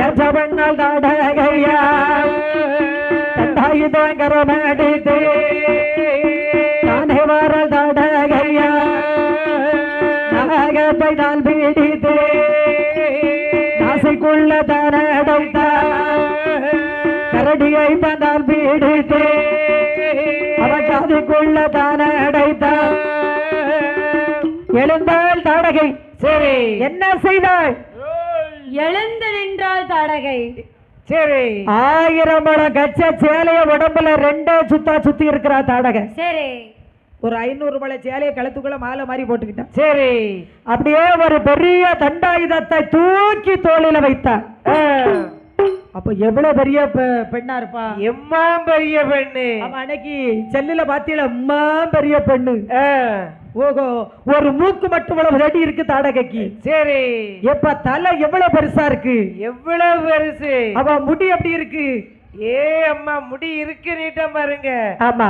எஜவண்ணால் தாடகையா தண்டாயுதங்கரமடித்து தானே வாரல் தாடகையா நாகத்தை தான் பீடித்து நாசைக்குள்ள தானடைத்த கரடியை தான் பீடித்து அவன் காதுக்குள்ள தானடைத்த எழுந்தாள் தாடகை. சரி. என்ன செய்தாள்? எழுந்து நின்றாள் தாடகை. சரி. 1000 முழம் கச்ச சேலைய உடம்புல 2 சுத்தா சுத்தி இருக்கிறா தாடகை. சரி. ஒரு 500 முழ சேலைய கழுத்துக்குள்ள மாலை மாதிரி போட்டுக்கிட்டான். சரி. அப்படியே ஒரு பெரிய தண்டாயுதத்தை தூக்கி தோளில வைத்தார். அப்ப எவ்வளவு பெரிய பெண்ணா இருப்பா? எம்மா பெரிய பெண்ணு. அவன் அன்னைக்கு செல்லுல பாத்தீங்களா? அம்மா பெரிய பெண்ணு. ஓகோ ஒரு மூக்கு மட்டும் இவ்வளவு ரெடி இருக்கு தாடகைக்கு. சரி. எப்ப தலை எவ்வளவு பெருசா இருக்கு, எவ்வளவு பெருசு. அவ முடி எப்படி இருக்கு, ஏ அம்மா முடி இருக்கு நீட்டா பாருங்க. ஆமா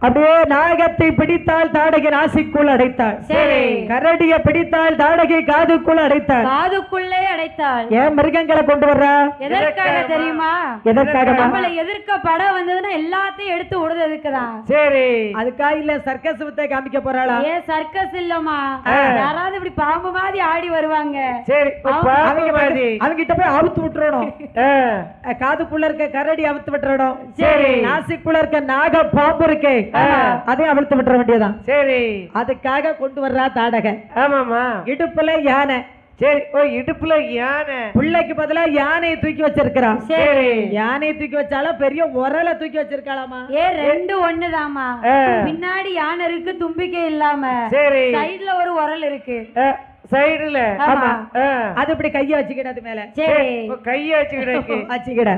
அப்படியே நாகத்தை பிடித்தால் தாடகை நாசிக்குள் அடைத்தாள். சரி. கரடியை பிடித்தால் தாடகை காதுக்குள் அடைத்தாள். காதுக்குள்ளே அடைத்தாள். ஏன் மிருகங்களை கொண்டு வர்றா, எதற்காக தெரியுமா? எதற்காக? நம்மளை எதிர்க்க படம் வந்ததுன்னா எல்லாத்தையும் எடுத்து விடுறதுக்குதான். சரி. அதுக்காக இல்ல சர்க்கஸ் வித்தை காமிக்க போறாளா? ஏன் சர்க்கஸ் இல்லம்மா, யாராவது இப்படி பாம்பு மாதிரி ஆடி வருவாங்க. சரி. அவங்க கிட்ட போய் அவுத்து விட்டுறணும். காதுக்குள்ள இருக்க கரடி அவுத்து விட்டுறணும். சரி. நாசிக்குள்ள இருக்க நாக பாம்பு இருக்கு, அதே அவிழ்த்து விட்டுற வேண்டியதான். சரி. அதுக்காக கொண்டு வர்றா தாடகை. ஆமாமா. இடுப்புல யானை. சரி. ஓ இடுப்புல யானை. பிள்ளைக்கு பதிலா யானையை தூக்கி வச்சிருக்கிறான். சரி. யானையை தூக்கி வச்சாலும் பெரிய உரலை தூக்கி வச்சிருக்காளாமா. ரெண்டு ஒண்ணுதாமா. பின்னாடி யானை இருக்கு, தும்பிக்கை இல்லாம. சரி. சைடுல ஒரு உரல் இருக்கு. சைடுல. அது இப்படி கைய வச்சுக்கிடாது மேல. சரி. கைய வச்சுக்கிட.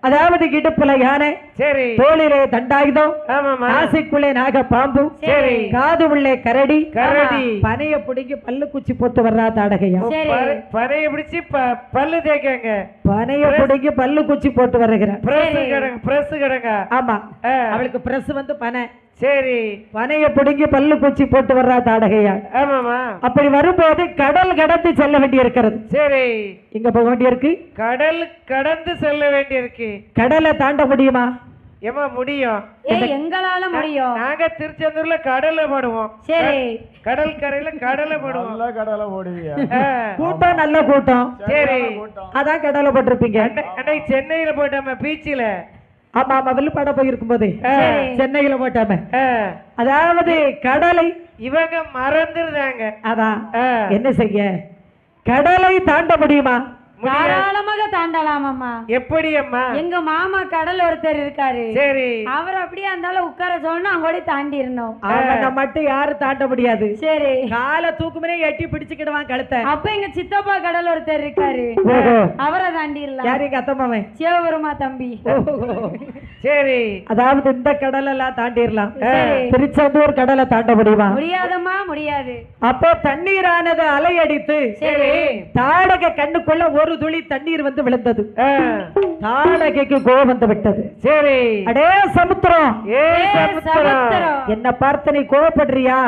அதாவது இடுப்புல யானை. சரி. தோளிலே தண்டாயுதம். ஆமாமா. நாசிக்குள்ளே நாக பாம்பு. சரி. காது உள்ளே கரடி. கரடி. பனைய பிடிங்கி பல்லு குச்சி போட்டு வர்றா தாடகையா. பனைய பிடிச்சி பல்லு தேய்க்காங்க. பனைய பிடிங்கி பல்லு குச்சி போட்டு வருகிறார். பிரஸ் கடங்க. ஆமா, அவளுக்கு பிரஸ் வந்து பனை. சரி. பனைய பிடுங்கி பல்லு குச்சி போட்டு வர்றா தாடகையா. ஆமாமா. அப்படி வரும்போது கடல் கடந்து செல்ல வேண்டி இருக்கிறது. சரி. இங்க போக வேண்டி இருக்கு, கடல் கடந்து செல்ல வேண்டி இருக்கு. கடலை தாண்ட முடியுமா? ஏமா முடியும். எங்களால முடியும். நாங்க திருச்செந்தூர்ல கடலை போடுவோம். சரி. கடல் கரையில கடலை போடுவோம். கடலை போடுவியா? கூட்டம் நல்ல கூட்டம். சரி. அதான் கடலை போட்டிருப்பீங்க. அன்னைக்கு சென்னையில போயிட்டாம பீச்சில. ஆமா ஆமா, வில்லுப்பாட போயிருக்கும் போது சென்னையில போட்டாம. அதாவது கடலை இவங்க மறந்துருந்தாங்க. அதான் என்ன செய்ய, கடலை தாண்ட முடியுமா? தாராளமாக தாண்டலாமாம்மா. எப்படி அம்மா? எங்க மாமா கடல் ஒருத்தர் இருக்காரு. சரி. அவர் அப்படியே அந்த உட்கார சொன்னா அங்கோடி தாண்டி இருந்தோம். அவனை மட்டும் யாரும் தாண்ட முடியாது. சரி. கால தூக்குமனே எட்டி பிடிச்சுக்கிடுவான் கழுத்தை. அப்ப எங்க சித்தப்பா கடல் ஒருத்தர் இருக்காரு, அவரை தாண்டிடலாம். யாரு? எங்க அத்தம்மாவே சிவபெருமா தம்பி. சரி. அதாவது இந்த கடல் எல்லாம் தாண்டிடலாம். திருச்செந்தூர் கடலை தாண்ட முடியுமா? முடியாதம்மா, முடியாது. அப்போ தண்ணீரானது அலையடித்து தாடகை கண்ணுக்குள்ள ஒரு துளி தண்ணீர் வந்து விழுந்தது. தாடகைக்கு கோபம் வந்து விட்டது. சரி. அடே சமுத்திரம், என்ன பார்த்து நீ கோபப்படுறியா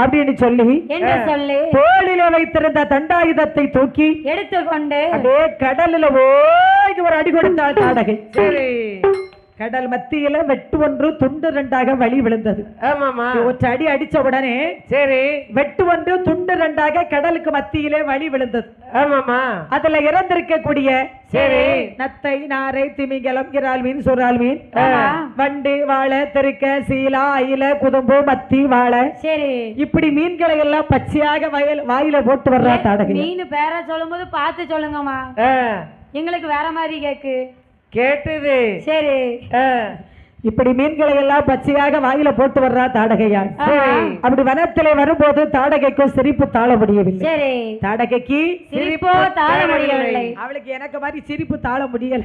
அப்படின்னு சொல்லி தோளிலே வைத்திருந்த தண்டாயுதத்தை தூக்கி எடுத்துக்கொண்டு அடே கடலில் ஓடி ஒரு அடி கொடுத்தாள் தாடகை. சரி. கடல் மத்தியில வெட்டு ஒன்று துண்டு ரெண்டாக வழி விழுந்தது. ஆமாமா. ஒரு அடி அடிச்ச உடனே சரி வெட்டு ஒன்று துண்டு ரெண்டாக கடலுக்கு மத்தியிலே வழி விழுந்தது. ஆமாமா. அதுல இறந்திருக்கக்கூடிய சரி நத்தை, நாரை, திமிங்கலம், இறால் மீன், சுறால் மீன், வண்டு, வாழை, தெருக்க, சீலா, அயில, குதும்பு, மத்தி, வாழை, சரி இப்படி மீன்களை எல்லாம் பச்சையாக வாயில போட்டு வர்றா தாடகை. மீன் பேர சொல்லும் போது பார்த்து சொல்லுங்கம்மா, எங்களுக்கு வேற மாதிரி கேட்டது. சரி. இப்படி மீன்களை எல்லாம் பச்சையாக வாயில போட்டு வர்றா தாடகையா. அப்படி வனத்திலே வரும்போது தாடகைக்கும் சிரிப்பு தாழ முடியவில்லை. சரி. தாடகைக்கு சிரிப்போ தாழ முடியவில்லை. அவளுக்கு எனக்கு மாதிரி சிரிப்பு தாழ முடியல.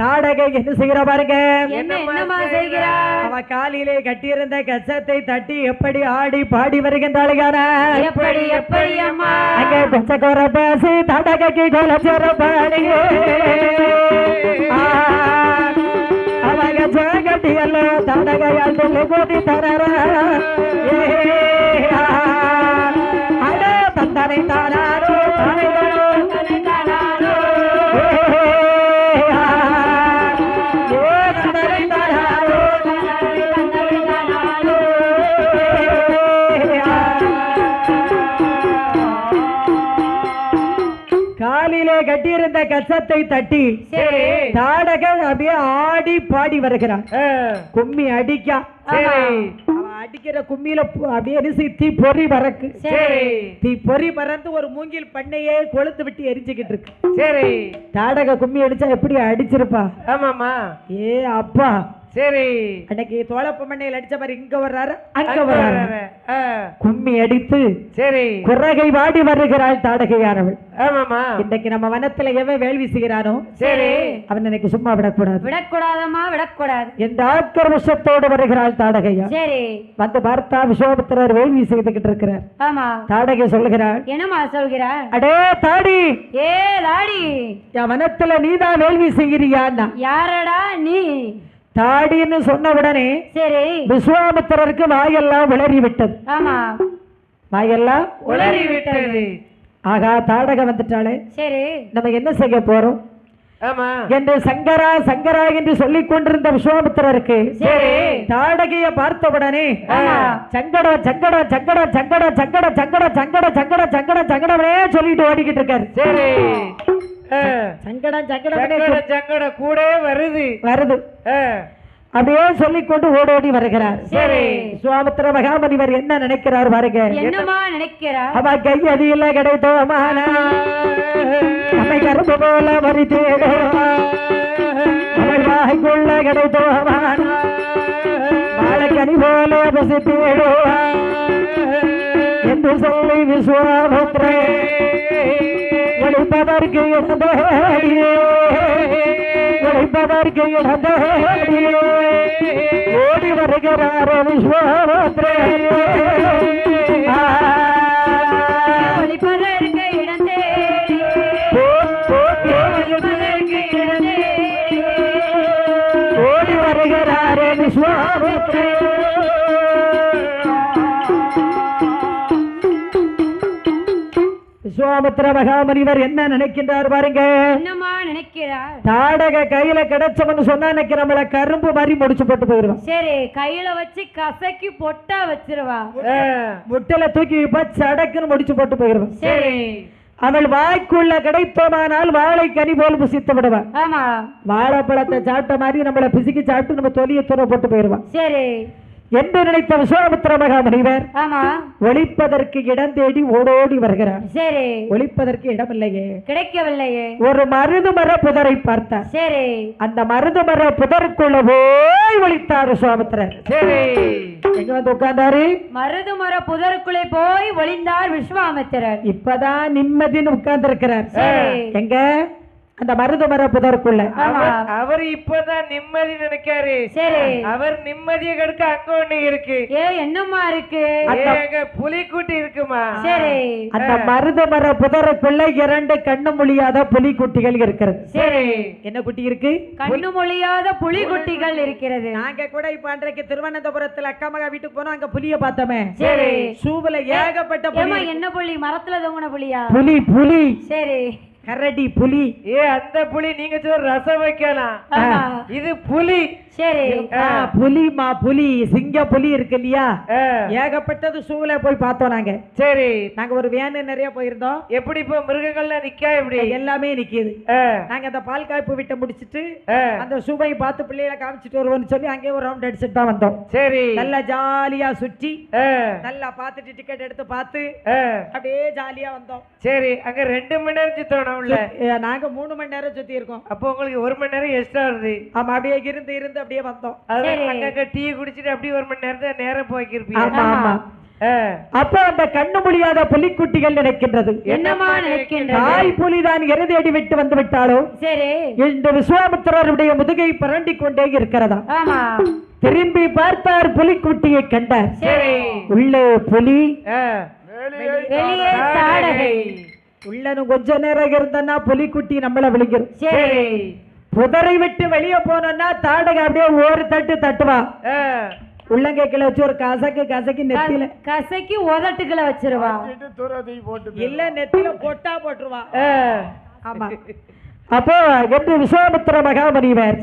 தாடகை என்ன செய்யற பாருங்க, என்னமா செய்கிறா? அவ காலிலே கட்டியிருந்த கச்சத்தை தட்டி எப்படி ஆடி பாடி வருகின்றாளுகான. எப்படி எப்படி அம்மா? அங்கே கொஞ்ச கோர பேசி தாடகைக்கு கொலச்சோர பாடியே அவங்க ஜகட்டியல்ல தாடகையால் கூட்டி தர அட தந்தனை தானாரோ காலிலே கட்டியிருந்த கச்சத்தை தட்டி தாடகை அப்படியே ஆடி பாடி வருகிறான். கும்மி அடிக்கா. அடிக்கிற கும்மியில அப்படியே தீ பொறி பறக்கு. தீ பொறி பறந்து ஒரு மூங்கில் பண்ணையே கொளுத்து விட்டு எரிஞ்சுக்கிட்டு இருக்கு. சரி. தாடகை கும்மி அடிச்சா எப்படி அடிச்சிருப்பா? ஆமாமா. ஏ அப்பா, சரி. அன்னைக்கு தோளப்ப மண்ணையில் அடிச்ச மாதிரி இங்க வர்றாரு அங்க வர்றாரு. கும்மி அடித்து சரி குறகை வாடி வருகிறாள் தாடகையானவள். ஆமாமா. இன்னைக்கு நம்ம வனத்துல எவன் வேள்வி செய்கிறானோ சரி அவன் இன்னைக்கு சும்மா விடக்கூடாது. விடக்கூடாதம்மா, விடக்கூடாது. என்ற ஆக்கிரமிஷத்தோடு வருகிறாள் தாடகையா. சரி. வந்து பார்த்தா விஸ்வாமித்திரர் வேள்வி செய்துகிட்டு இருக்கிறார். ஆமா. தாடகை சொல்லுகிறாள், என்னம்மா சொல்கிறார்? அடே தாடி, ஏ தாடி, என் வனத்துல நீதான் வேள்வி செய்கிறியான்னா. யாரடா நீ? தாடின்னு சொன்ன உடனே சரி விஸ்வாமித்திரருக்கு வாயெல்லாம் உளறி விட்டது. ஆமா, வாயெல்லாம் உளறி விட்டது. ஆகா தாடகை வந்துட்டாளே, சரி நம்ம என்ன செய்ய போறோம் ஆமா என்று சங்கரா சங்கரா என்று சொல்லிக் கொண்டிருந்த விஸ்வாமித்திரருக்கு சரி தாடகைய பார்த்த உடனே ஆமா. சங்கட சங்கட சங்கட சங்கட சங்கட சங்கட சங்கட சங்கட சங்கட சங்கடமே சொல்லிட்டு ஓடிக்கிட்டு இருக்காரு. சரி சங்கடம் சங்கட சங்கடம் சங்கட கூட வருது வருது அப்படியே சொல்லிக்கொண்டு ஓடோடி வருகிறார். சரி விஸ்வாமித்திர மகாமுனிவர் என்ன நினைக்கிறார் பாருங்க. என்னமா நினைக்கிறார்? அவ கையதியில கிடைத்தோமான நம்மை கரும்பு போல வரி தேடோ, அவள் வாய்க்குள்ள கிடைத்தோமான வாழைக்கனி போல பசி தேடோ என்று சொல்லி விஸ்வாமித்திரே ஒழிப்பதற்கு இடந்தேடியே ஒழிப்பதற்கு இடந்தேடியே ஓடி வருகிறார் விஸ்வாமித்திரே. ஒளிப்பதற்கு இடந்தேடி, ஒளிப்பதற்கு இடந்தேடி, ஓடி வருகிறார் விஸ்வாமித்திரே. விஸ்வாமித்திர மகாமுனிவர் என்ன நினைக்கின்றார் பாருங்க. என்னமா நினைக்கிறார்? தாடக கையில கிடைச்சவன்னு சொன்னா இன்னைக்கு நம்மள கரும்பு மாதிரி முடிச்சு போட்டு போயிருவான். சரி கையில வச்சு கசக்கி பொட்டா வச்சிருவா. முட்டையில தூக்கி வைப்பா, சடக்குன்னு முடிச்சு போட்டு போயிருவான். சரி அவள் வாய்க்குள்ள கிடைத்தோமானால் வாழை கனி போல் புசித்து விடுவான். ஆமா. வாழைப்பழத்தை சாப்பிட்ட மாதிரி நம்மள பிசுக்கி சாப்பிட்டு நம்ம தொலிய தூர போட்டு போயிருவான். சரி என்று நினைத்த விஸ்வாமித்திர மகாமுனிவர் ஆமா. ஒளிப்பதற்கு இடம் தேடி ஓடோடி வருகிறார். சரி ஒளிப்பதற்கு இடம் இல்லையே, கிடைக்கவில்லையே. ஒரு மருது மர புதரை பார்த்தார். சரி அந்த மருது மர புதருக்குள்ள போய் ஒளித்தார் விஸ்வாமித்திரர். சரி எங்க வந்து உட்கார்ந்தாரு? மருது மர புதருக்குள்ளே போய் ஒளிந்தார் விஸ்வாமித்திரர். இப்பதான் நிம்மதின்னு உட்கார்ந்து இருக்கிறார். சரி எங்க அந்த மருது மர புதருக்குள்ள. அவர் இப்பதான் நிம்மதி நினைக்காரு. சரி அவர் நிம்மதியை கெடுக்க அங்க ஒண்ணு இருக்கு. ஏ என்னம்மா இருக்கு? ஏங்க புலிக்குட்டி இருக்குமா? சரி அந்த மருது மர புதருக்குள்ள 2 கண்ணு மொழியாத புலிக்குட்டிகள் இருக்கிறது. சரி என்ன குட்டி இருக்கு? கண்ணு மொழியாத புலி குட்டிகள் இருக்கிறது. நாங்க கூட இப்ப அன்றைக்கு திருவனந்தபுரத்துல அக்கா மகா வீட்டுக்கு போனோம், அங்க புலிய பார்த்தோமே. சரி சூவுல ஏகப்பட்ட புலி. என்ன புலி? மரத்துல தொங்குன புலியா? புலி புலி சரி கரடி புலி. அந்த புலி நீங்க சொல்ற ரசம் வைக்கலாம், ஆமா. இது புலி. சரி புலிமா புலி சிங்க புலி இருக்கு இல்லையா, ஏகப்பட்டது சூவுல போய் பார்த்தோம் நாங்க. சரி நாங்க ஒரு வேனு நிறைய போயிருந்தோம். எப்படி இப்ப மிருகங்கள்லாம் நிக்கா? எப்படி எல்லாமே நிக்குது. நாங்க அந்த பால் காய்ப்பு விட்ட முடிச்சிட்டு அந்த சூவை பார்த்து பிள்ளைகளை காமிச்சிட்டு வருவோம்னு சொல்லி அங்கே ஒரு ரவுண்ட் அடிச்சுட்டு தான் வந்தோம். சரி நல்லா ஜாலியா சுற்றி நல்லா பார்த்துட்டு டிக்கெட் எடுத்து பார்த்து அப்படியே ஜாலியா வந்தோம். சரி அங்க 2 மணி நேரம் சுத்தணும். நாங்க 3 மணி நேரம் சுத்தி இருக்கோம். அப்போ உங்களுக்கு 1 மணி நேரம் எக்ஸ்ட்ரா வருது. ஆமா அப்படியே இருந்து இருந்து அப்படியே வந்தோம். அங்க டீ குடிச்சிட்டு அப்படியே 1 மணி நேரத்தை நேரம் போய்க்கிருப்பீங்க. ஆமா ஆமா. அப்போ அந்த கண்ணு முடியாத புலிக்குட்டிகள் நினைக்கின்றது. என்னமா நினைக்கின்றது? தாய் புலிதான் இறுதி விட்டு வந்து விட்டாலோ. சரி இந்த விஸ்வாமித்திரருடைய முதுகை பரண்டி கொண்டே இருக்கிறதா. ஆமா. திரும்பி பார்த்தார், புலிக்குட்டியை கண்டார். சரி உள்ளே புலி வெளியே தாடகை. உள்ளனும் கொஞ்ச நேரம் இருந்தனா புலிக்குட்டி நம்மள விழுங்கிரும். சரி புதரை விட்டு வெளியே போனோம்னா தாடகை அப்படியே ஒரு தட்டு தட்டுவா. உள்ளங்கைக்குள்ள வச்சு ஒரு கசக்கி நெத்தியில கசக்கி உதட்டுக்களை வச்சிருவா. இல்ல நெத்தியில பொட்டா போட்டுருவா. ஆமா. அப்போ என்று விஸ்வாமித்திர மகாமுனிவர்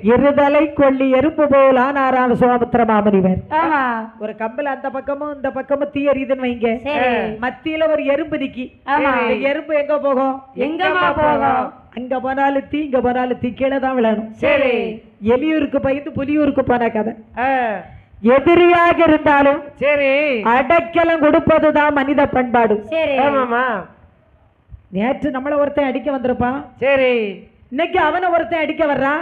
இருதலை கொல்லி எறும்பு போல் ஆனாராம் விஸ்வாமித்திர மாமுனிவர். ஒரு கம்பல அந்த பக்கமும் இந்த பக்கமும் தீ எரியுதுன்னு வைங்க, மத்தியில ஒரு எறும்பு நிக்கி. எறும்பு எங்க போகும்? எங்கமா போகும்? அங்க போனாலும் தீ, இங்க போனாலும் தீ, கீழே தான் விழணும். சரி எலியூருக்கு பயந்து புலியூருக்கு போன கதை. எதிரியாக இருந்தாலும் சரி அடைக்கலம் கொடுப்பதுதான் மனித பண்பாடு. சரி ஆமாமா. நேற்று நம்மள ஒருத்தன் அடிக்க வந்திருப்பான். சரி இன்னைக்கு அவனை ஒருத்தன் அடிக்க வர்றான்.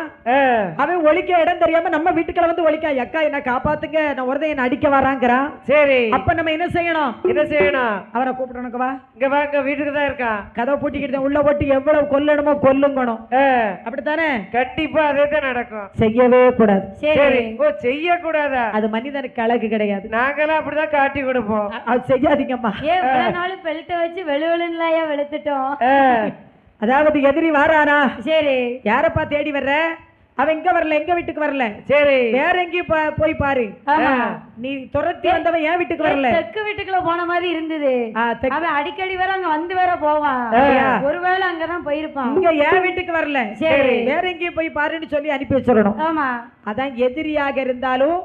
அவன் ஒழிக்க இடம் தெரியாம நம்ம வீட்டுக்குள்ள வந்து ஒழிக்க, அக்கா என்ன காப்பாத்துங்க, நான் ஒருத்தன் என்ன அடிக்க வராங்கிறான். சரி, அப்ப நம்ம என்ன செய்யணும்? அவனை கூப்பிடணும். வா இங்க, வா, இங்க வீட்டுக்கு தான் இருக்கான். கதவை பூட்டிக்கிட்டு உள்ள போட்டு எவ்வளவு கொல்லணுமோ கொல்லுங்கணும். அப்படித்தானே? கண்டிப்பா அதே தான் நடக்கும். செய்யவே கூடாது. சரி, செய்ய கூடாதா? அது மனிதனுக்கு அழகு கிடையாது. நாங்களாம் அப்படிதான் காட்டி கொடுப்போம். அது செய்யாதீங்கம்மா. நாளும் பெல்ட்ட வச்சு வெளுவெளுன்னுலாயா வெளுத்துட்டோம். அதாவது எதிரி வாரானா? சரி, யாரப்பா தேடி வர்ற? அவன் இங்க வரல, எங்க வீட்டுக்கு வரல. சரி, வேற எங்கேயும் போய் பாரு. நீ துரத்தி வந்தவன் என் வீட்டுக்கு வரல, தெற்கு வீட்டுக்குள்ள போன மாதிரி இருந்தது. அவன் அடிக்கடி வேற அங்க வந்து வேற போவான். ஒருவேளை அங்கதான் போயிருப்பான். இங்க என் வீட்டுக்கு வரல. சரி, வேற எங்கேயும் போய் பாருன்னு சொல்லி அனுப்பி வச்சிடணும். ஆமா, அதான் எதிரியாக இருந்தாலும்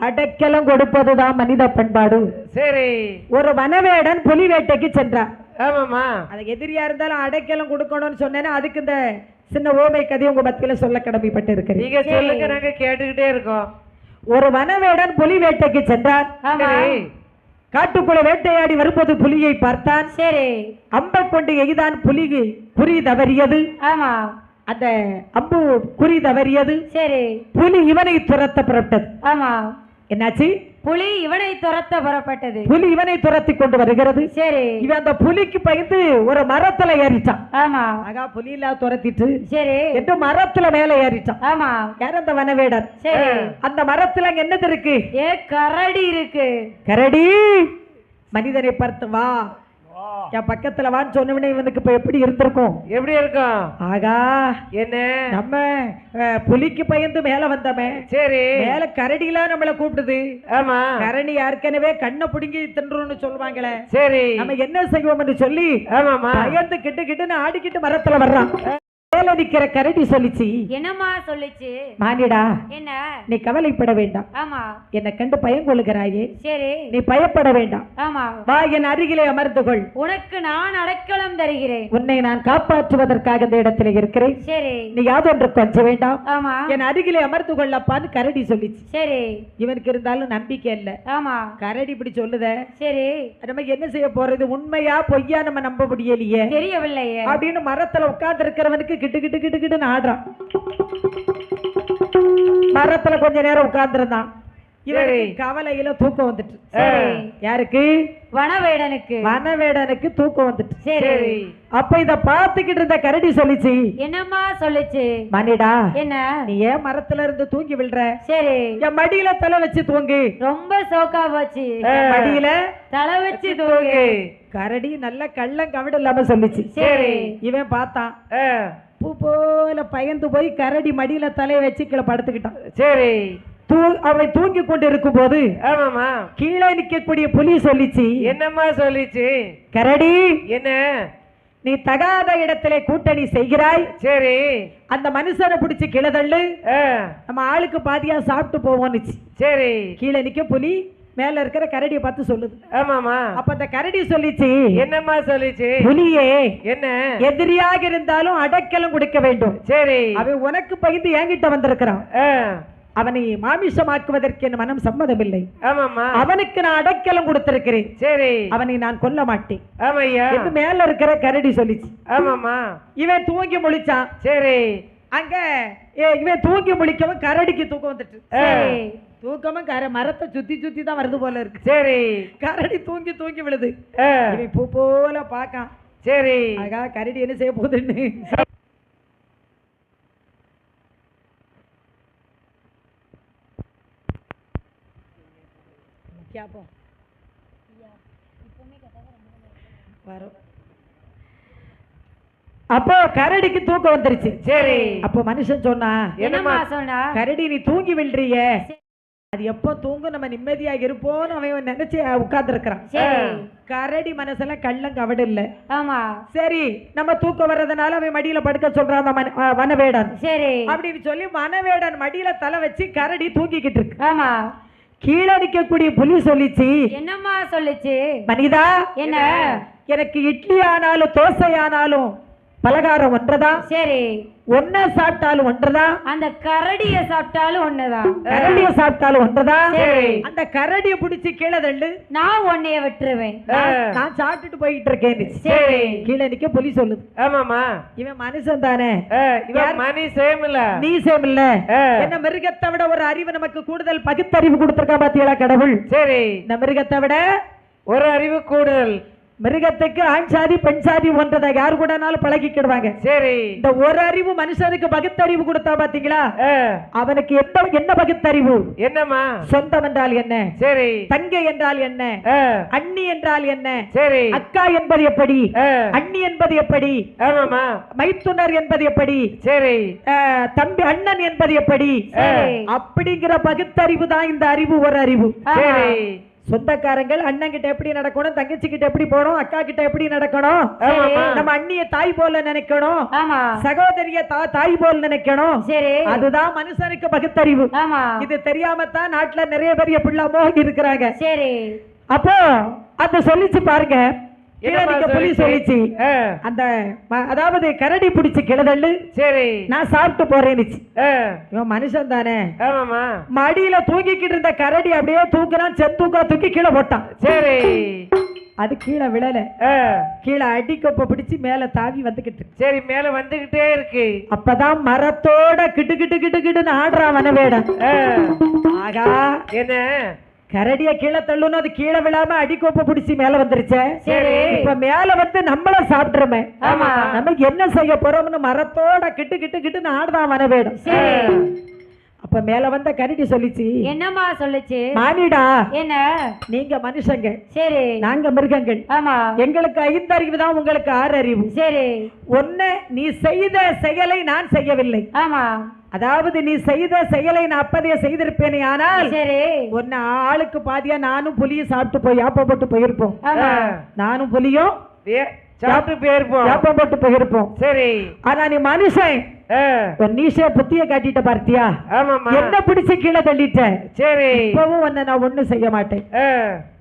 அடைக்கலம் கொடுப்பதுதான் மனித பண்பாடு. சரி, ஒரு வனவேடன் புலி வேட்டைக்கு சென்றான். ஆமாமா, அது எதிரியா இருந்தாலும் அடைக்கலம் கொடுக்கணும்னு சொன்னேன்னா அதுக்கு இந்த சின்ன ஓமை கதை உங்க மத்தியில சொல்ல கடமைப்பட்டு இருக்கிறேன். நீங்க சொல்லுங்க, நாங்க கேட்டுக்கிட்டே இருக்கோம். ஒரு வனவேடன் புலி வேட்டைக்கு சென்றான். காட்டுக்குள்ள வேட்டையாடி வரும்போது புலியை பார்த்தான். சரி, அம்பை கொண்டு எய்தான். புலிக்கு குறி தவறியது. ஆமா, அந்த அம்பு குறி தவறியது. சரி, புலி இவனை துரத்த புறப்பட்டது. ஆமா, என்னாச்சு? புலி இவனை துரத்த புறப்பட்டது. புலி இவனை துரத்தி கொண்டு வருகிறது. சரி, இவன் அந்த புலிக்கு பயந்து ஒரு மரத்துல ஏறிட்டான். ஆமா, ஆகா, புலி இல்ல துரத்திட்டு. சரி, என்று மரத்துல மேல ஏறிட்டான். ஆமா, யார்? அந்த வனவேடன். சரி, அந்த மரத்துல அங்க என்னது இருக்கு? கரடி இருக்கு. கரடி மனிதனை பார்த்து வா, என் பக்கத்துல வான்னு சொன்னவனே இவனுக்கு இப்ப எப்படி இருந்திருக்கும்? எப்படி இருக்கும்? ஆகா, என்ன நம்ம புலிக்கு பயந்து மேல வந்தமே. சரி, மேல கரடிலாம் நம்மள கூப்பிடுது. ஆமா, கரடி ஏற்கனவே கண்ணை பிடுங்கி தின்றுன்னு சொல்லுவாங்களே. சரி, நம்ம என்ன செய்வோம்னு சொல்லி பயந்து கிட்டு கிட்டுன்னு ஆடிக்கிட்டு மரத்துல வர்றான். மேல நிக்கிற கரடி சொல்லிச்சு. என்னமா சொல்லிச்சு? மானிடா, என்ன? நீ கவலைப்பட வேண்டாம். ஆமா, என்னை கண்டு பயம் கொள்ளுகிறாயே. சரி, நீ பயப்பட வேண்டாம். ஆமா, வா, என் அருகிலே அமர்ந்து கொள். உனக்கு நான் அடைக்கலம் தருகிறேன். உன்னை நான் காப்பாற்றுவதற்காக இந்த இடத்துல இருக்கிறேன். சரி, நீ யாதொன்று கொஞ்ச வேண்டாம். ஆமா, என் அருகிலே அமர்ந்து கொள்ளப்பான்னு கரடி சொல்லிச்சு. சரி, இவனுக்கு இருந்தாலும் நம்பிக்கை இல்ல. ஆமா, கரடி இப்படி சொல்லுத. சரி, நம்ம என்ன செய்ய போறது? உண்மையா பொய்யா நம்ம நம்ப முடியலையே, தெரியவில்லையே அப்படின்னு மரத்துல உட்கார்ந்து இருக்கிறவனுக்கு கிட்டு கிட்டு கிட்டு கிட்டுன்னு ஆடுறான். மரத்துல கொஞ்ச நேரம் உட்கார்ந்து இருந்தான். இவருக்கு கவலையில தூக்கம் வந்துட்டு. யாருக்கு? வனவேடனுக்கு. வனவேடனுக்கு தூக்கம் வந்துட்டு. சரி, அப்ப இத பாத்துக்கிட்டு இருந்த கரடி சொல்லிச்சு. என்னம்மா சொல்லிச்சு? மணிடா, என்ன? நீ ஏன் மரத்துல இருந்து தூங்கி விழுற? சரி, என் மடியில தலை வச்சு தூங்கு. ரொம்ப சோக்கா போச்சு. மடியில தலை வச்சு தூங்கு. கரடி நல்ல கள்ளம் கவிட இல்லாம சொல்லிச்சு. சரி, இவன் பார்த்தான். பூ போல பயந்து போய் கரடி மடியில தலையை வச்சு கீழே படுத்துக்கிட்டான். சரி, அவனை தூங்கி கொண்டு இருக்கும் போது கீழே நிற்கக்கூடிய புலி சொல்லிச்சு. என்னம்மா சொல்லிச்சு? கரடி, என்ன நீ தகாத இடத்திலே கூட்டணி செய்கிறாய். சரி, அந்த மனுஷனை பிடிச்சு கீழே தள்ளு, நம்ம ஆளுக்கு பாதியா சாப்பிட்டு போவோம்னுச்சு. சரி, கீழே நிக்க புலி மேல இருக்கிற கரடியை பார்த்து சொல்லுது. ஆமாமா, அப்ப அந்த கரடி சொல்லிச்சு. என்னம்மா சொல்லிச்சு? புலியே, என்ன எதிரியாக இருந்தாலும் அடைக்கலம் கொடுக்க வேண்டும். சரி, அவன் உனக்கு பயந்து என்கிட்ட வந்திருக்கிறான். அவனை மாமிசமாக்குவதற்கு என் மனம் சம்மதமில்லை. அவனுக்கு நான் அடைக்கலம் கொடுத்திருக்கிறேன். சரி, அவனை நான் கொல்ல மாட்டேன். என்று மேல இருக்கிற கரடி சொல்லிச்சு. ஆமாமா, இவன் தூங்கி முழிச்சான். சரி, அங்க இவன் தூங்கி முழிக்கவும் கரடிக்கு தூக்கம் வந்துட்டு. தூக்கமும் மரத்தை சுத்தி சுத்தி தான் வருது போல இருக்கு. சரி, கரடி தூங்கி தூங்கி விழுது. இவன் பூ போல பாக்கான். சரி, ஆகா, கரடி என்ன செய்ய போகுதுன்னு வரும். அப்போ கரடிக்கு தூக்கம் வந்துருச்சு. சரி, அப்போ மனுஷன் சொன்னா. என்னமா சொன்னா? கரடி, நீ தூங்கி விழுறிய, அது எப்போ தூங்கும், நம்ம நிம்மதியா இருப்போம்னு அவன் நினைச்சு உட்கார்ந்து இருக்கிறான். கரடி மனசுல கள்ளம் கவடு இல்ல. ஆமா, சரி, நம்ம தூக்கம் வர்றதுனால அவன் மடியில படுக்க சொல்றான் வனவேடன். சரி, அப்படின்னு சொல்லி வனவேடன் மடியில தலை வச்சு கரடி தூங்கிக்கிட்டு இருக்கு. ஆமா, கீழே நிற்கக்கூடிய புலி சொல்லிச்சு. என்னம்மா சொல்லிச்சு? மனிதா, என்ன எனக்கு இட்லி ஆனாலும் தோசை ஆனாலும் பலகாரம் ஒன்றதா, சரி, ஒன்ன சாப்பிட்டாலும் ஒன்றதா, அந்த கரடிய சாப்பிட்டாலும் ஒண்ணுதான், கரடிய சாப்பிட்டாலும் ஒன்றதா. சரி, அந்த கரடிய புடிச்சு கீழே தள்ளு, நான் உன்னைய விட்டுருவேன். நான் சாப்பிட்டுட்டு போயிட்டு இருக்கேன். சரி, கீழே நிக்க புலி சொல்லுது. ஆமாமா, இவன் மனுஷன் தானே, இவன் மணி சேம் இல்ல, நீ சேம் இல்ல. என்ன மிருகத்தை விட ஒரு அறிவு நமக்கு கூடுதல் பகுத்தறிவு கொடுத்திருக்கா பாத்தீங்களா கடவுள். சரி, இந்த மிருகத்தை விட ஒரு அறிவு கூடுதல். மிருகத்துக்கு ஆண் சாதி பெண் சாதி ஒன்றதை யாரு கூடனாலும் பழகிக்கிடுவாங்க. சரி, இந்த ஒரு அறிவு மனுஷனுக்கு பகுத்தறிவு கொடுத்தா பாத்தீங்களா, அவனுக்கு என்ன பகுத்தறிவு. என்னமா, சொந்தம் என்றால் என்ன, சரி, தங்கை என்றால் என்ன, அண்ணி என்றால் என்ன, சரி, அக்கா என்பது எப்படி, அண்ணி என்பது எப்படி, ஆமாமா, மைத்துனர் என்பது எப்படி, சரி, தம்பி அண்ணன் என்பது எப்படி, அப்படிங்கிற பகுத்தறிவு தான் இந்த அறிவு. ஒரு அறிவு. சரி, சொந்தக்காரங்கள் அண்ணன் கிட்ட எப்படி நடக்கணும், தங்கச்சி கிட்ட எப்படி போகணும், அக்கா கிட்ட எப்படி நடக்கணும், நம்ம அண்ணிய தாய் போல நினைக்கணும், சகோதரிய தாய் போல் நினைக்கணும். சரி, அதுதான் மனுஷனுக்கு பகுத்தறிவு. இது தெரியாம தான் நாட்டுல நிறைய பெரிய பிள்ளாமோ இருக்கிறாங்க. சரி, அப்போ அந்த சொல்லிச்சு பாருங்க, புலி சொல்லிச்சு, அந்த அதாவது கரடி பிடிச்சு கிளதள்ளு. சரி, நான் சாப்பிட்டு போறேன்னு. இவன் மனுஷன் தானே, மடியில தூங்கிக்கிட்டு இருந்த கரடி அப்படியே தூக்குறான், செந்தூக்கா தூக்கி கீழே போட்டான். சரி, அது கீழே விழல, கீழே அடிக்கொப்ப பிடிச்சு மேல தாவி வந்துகிட்டு. சரி, மேல வந்துகிட்டே இருக்கு. அப்பதான் மரத்தோட கிட்டு கிட்டு கிட்டு கிட்டுன்னு ஆடுறான் வனவேடன். ஆகா, என்ன கரடிய கீழே தள்ளுன்னு அது கீழே விழாம அடிக்கோப்ப பிடிச்சி மேல வந்துருச்சு. சரி, இப்ப மேல வந்து நம்மள சாப்பிட்டுருமே, நமக்கு என்ன செய்ய போறோம்னு மரத்தோட கிட்டு கிட்டு கிட்டுன்னு ஆடுதான் வனவேடம். அப்ப மேல வந்த கரடி சொல்லிச்சு, என்னமா சொல்லுச்சு, மானிடா, என்ன நீங்க மனுஷங்க, சரி, நாங்க மிருகங்கள், ஆமா, எங்களுக்கு 5 அறிவு தான், உங்களுக்கு 6 அறிவு. சரி, ஒண்ணு நீ செய்த செயலை நான் செய்யவில்லை, ஆமா, அதாவது நீ செய்த செயலை நான் அப்பதைய செய்திருப்பேனே, ஆனால் சரி, ஒன்னு ஆளுக்கு பாதியா நானும் புலியும் சாப்பிட்டு போய் யாப்ப போட்டு போயிருப்போம், நானும் புலியும் சாப்பிட்டு போயிருப்போம், யாப்ப போட்டு போயிருப்போம். சரி, ஆனா நீ மனுஷன், நீஷே புத்திய காட்டிட்ட பார்த்தியா, என்ன பிடிச்சு கீழே தள்ளிட்ட. சரி, இப்பவும் ஒன்ன நான் ஒண்ணு செய்ய மாட்டேன்,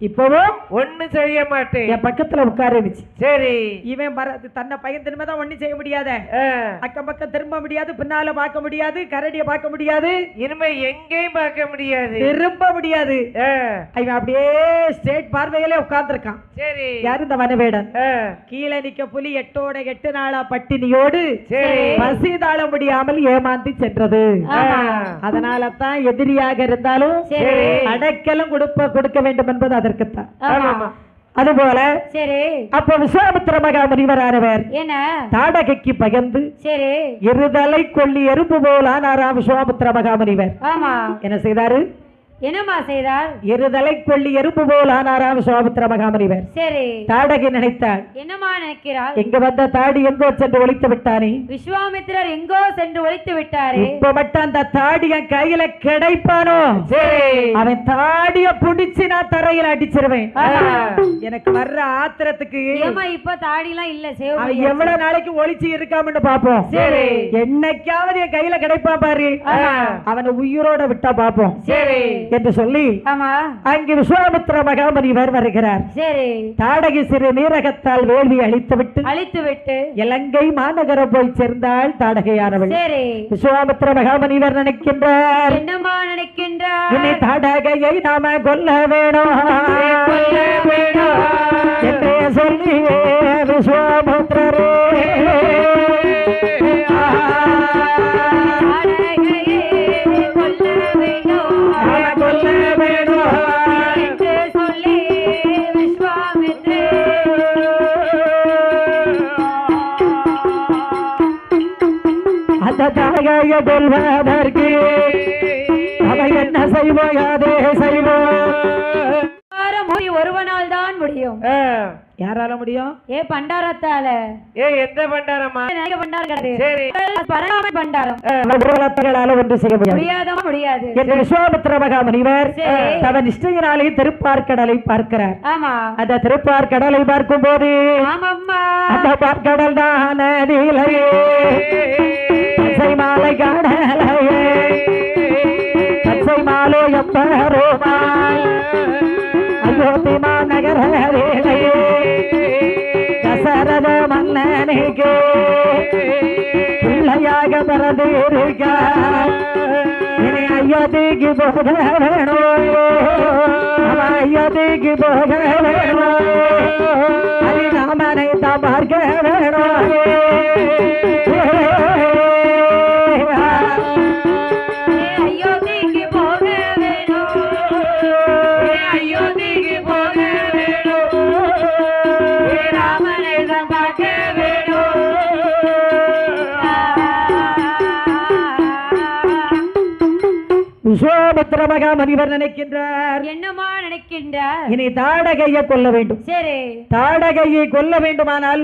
இப்பவும் ஒண்ணு செய்ய மாட்டேன், என் பக்கத்துல உட்காருச்சு. சரி, இவன் தன்னை பையன் திரும்பதான் ஒண்ணு செய்ய முடியாத, அக்கம் பக்கம் திரும்ப முடியாது, பின்னால பார்க்க முடியாது, கரடிய பார்க்க முடியாது, இனிமே எங்கேயும் பார்க்க முடியாது, திரும்ப முடியாது. இவன் அப்படியே ஸ்ட்ரெயிட் பார்வையில உட்கார்ந்துருக்கான். சரி, யாரு இந்த வனவேடன். கீழே நிக்க புலி 8 நாளா பட்டினியோடு பசிதாள முடியாமல் ஏமாந்து சென்றது. அதனால தான் எதிரியாக இருந்தாலும் அடைக்கலும் கொடுக்க வேண்டும் என்பது அதற்குத்தான். அதுபோல சரி, அப்ப விஸ்வாமித்திர மகா முனிவரானவர் என்ன தாடகைக்கு பகர்ந்து சரி இருதலை கொள்ளி எறும்பு போல் ஆனாராம் விஸ்வாமித்திர மகா முனிவர். ஆமா, என்ன செய்தாரு, என்னமா செய்தார், இருதலை கொள்ளி எறும்பு போல் ஆனாராம் விஸ்வாமித்திர மகா முனிவர். சரி, தாடகை நினைத்தாள், என்னமா நினைக்கிறாள், எங்க வந்த தாடி எங்கோ சென்று ஒளித்து விட்டானே, விஸ்வாமித்திரர் எங்கோ சென்று ஒளித்து விட்டாரே, இப்ப மட்டும் அந்த தாடி என் கையில கிடைப்பானோ, சரி, அவன் தாடிய புடிச்சு நான் தரையில அடிச்சிருவேன். எனக்கு வர்ற ஆத்திரத்துக்கு இப்ப தாடி எல்லாம் இல்ல, அவன் எவ்வளவு நாளைக்கு ஒளிச்சு இருக்காமன்னு பாப்போம். சரி, என்னைக்காவது என் கையில கிடைப்பா பாரு, அவனை உயிரோட விட்டா பாப்போம். சரி என்று சொல்லி அங்கு விஸ்வாமித்திர மகாமுனிவர் வருகிறார். சரி, தாடகை சிறு நீரகத்தால் வேள்வி அழித்துவிட்டு இலங்கை மாநகரம் போய் சேர்ந்தாள் தாடகையானவள். சரி, விஸ்வாமித்திர மகாமுனிவர் நினைக்கின்றார், என்னமா நினைக்கின்றார், இனி தாடகையை நாம கொல்ல வேணும் என்றே சொல்லி விஸ்வாமித்திரரே கொள்வதற்கு அவை என்ன செய்வோம், அதே செய்வோம். ஒருவனால் தான் முடியும். யாரால முடியும், பண்டாரத்தால. எந்த பண்டாரமா, பண்டாரம் ஒன்று செய்ய முடியாது என்று விஸ்வாமித்திர மகாமுனிவர் தவன் நிஷ்டையினாலே திருப்பார்கடலை பார்க்கிறார். ஆமா, அந்த திருப்பார்கடலை பார்க்கும் போது அந்த பார்க்கடல் தான் நதியிலேயே பச்சை மாலை கடலையே பச்சை மாலை எப்பரோமாய் அயோத்தி மாநகர தசரத மன்னன் ராமனுக்கு பிள்ளையாக பிறந்து இருக்க இனி ஐயோதிக்கு போக வேணும் ஐயோதிக்கு போக வேணும் அது ராமனை தான் பார்க்க வேணும் அயோத்திக்கு போக வேணும் அயோத்திக்கு போக வேணும் ராமனை தான் பார்க்க வேணும் விஸ்வாமித்திர மகாமுனிவர் நினைக்கின்றார் என்னமா நினைக்கின்றார் இனி தாடகையை கொல்ல வேண்டும் சரி தாடகையை கொல்ல வேண்டுமானால்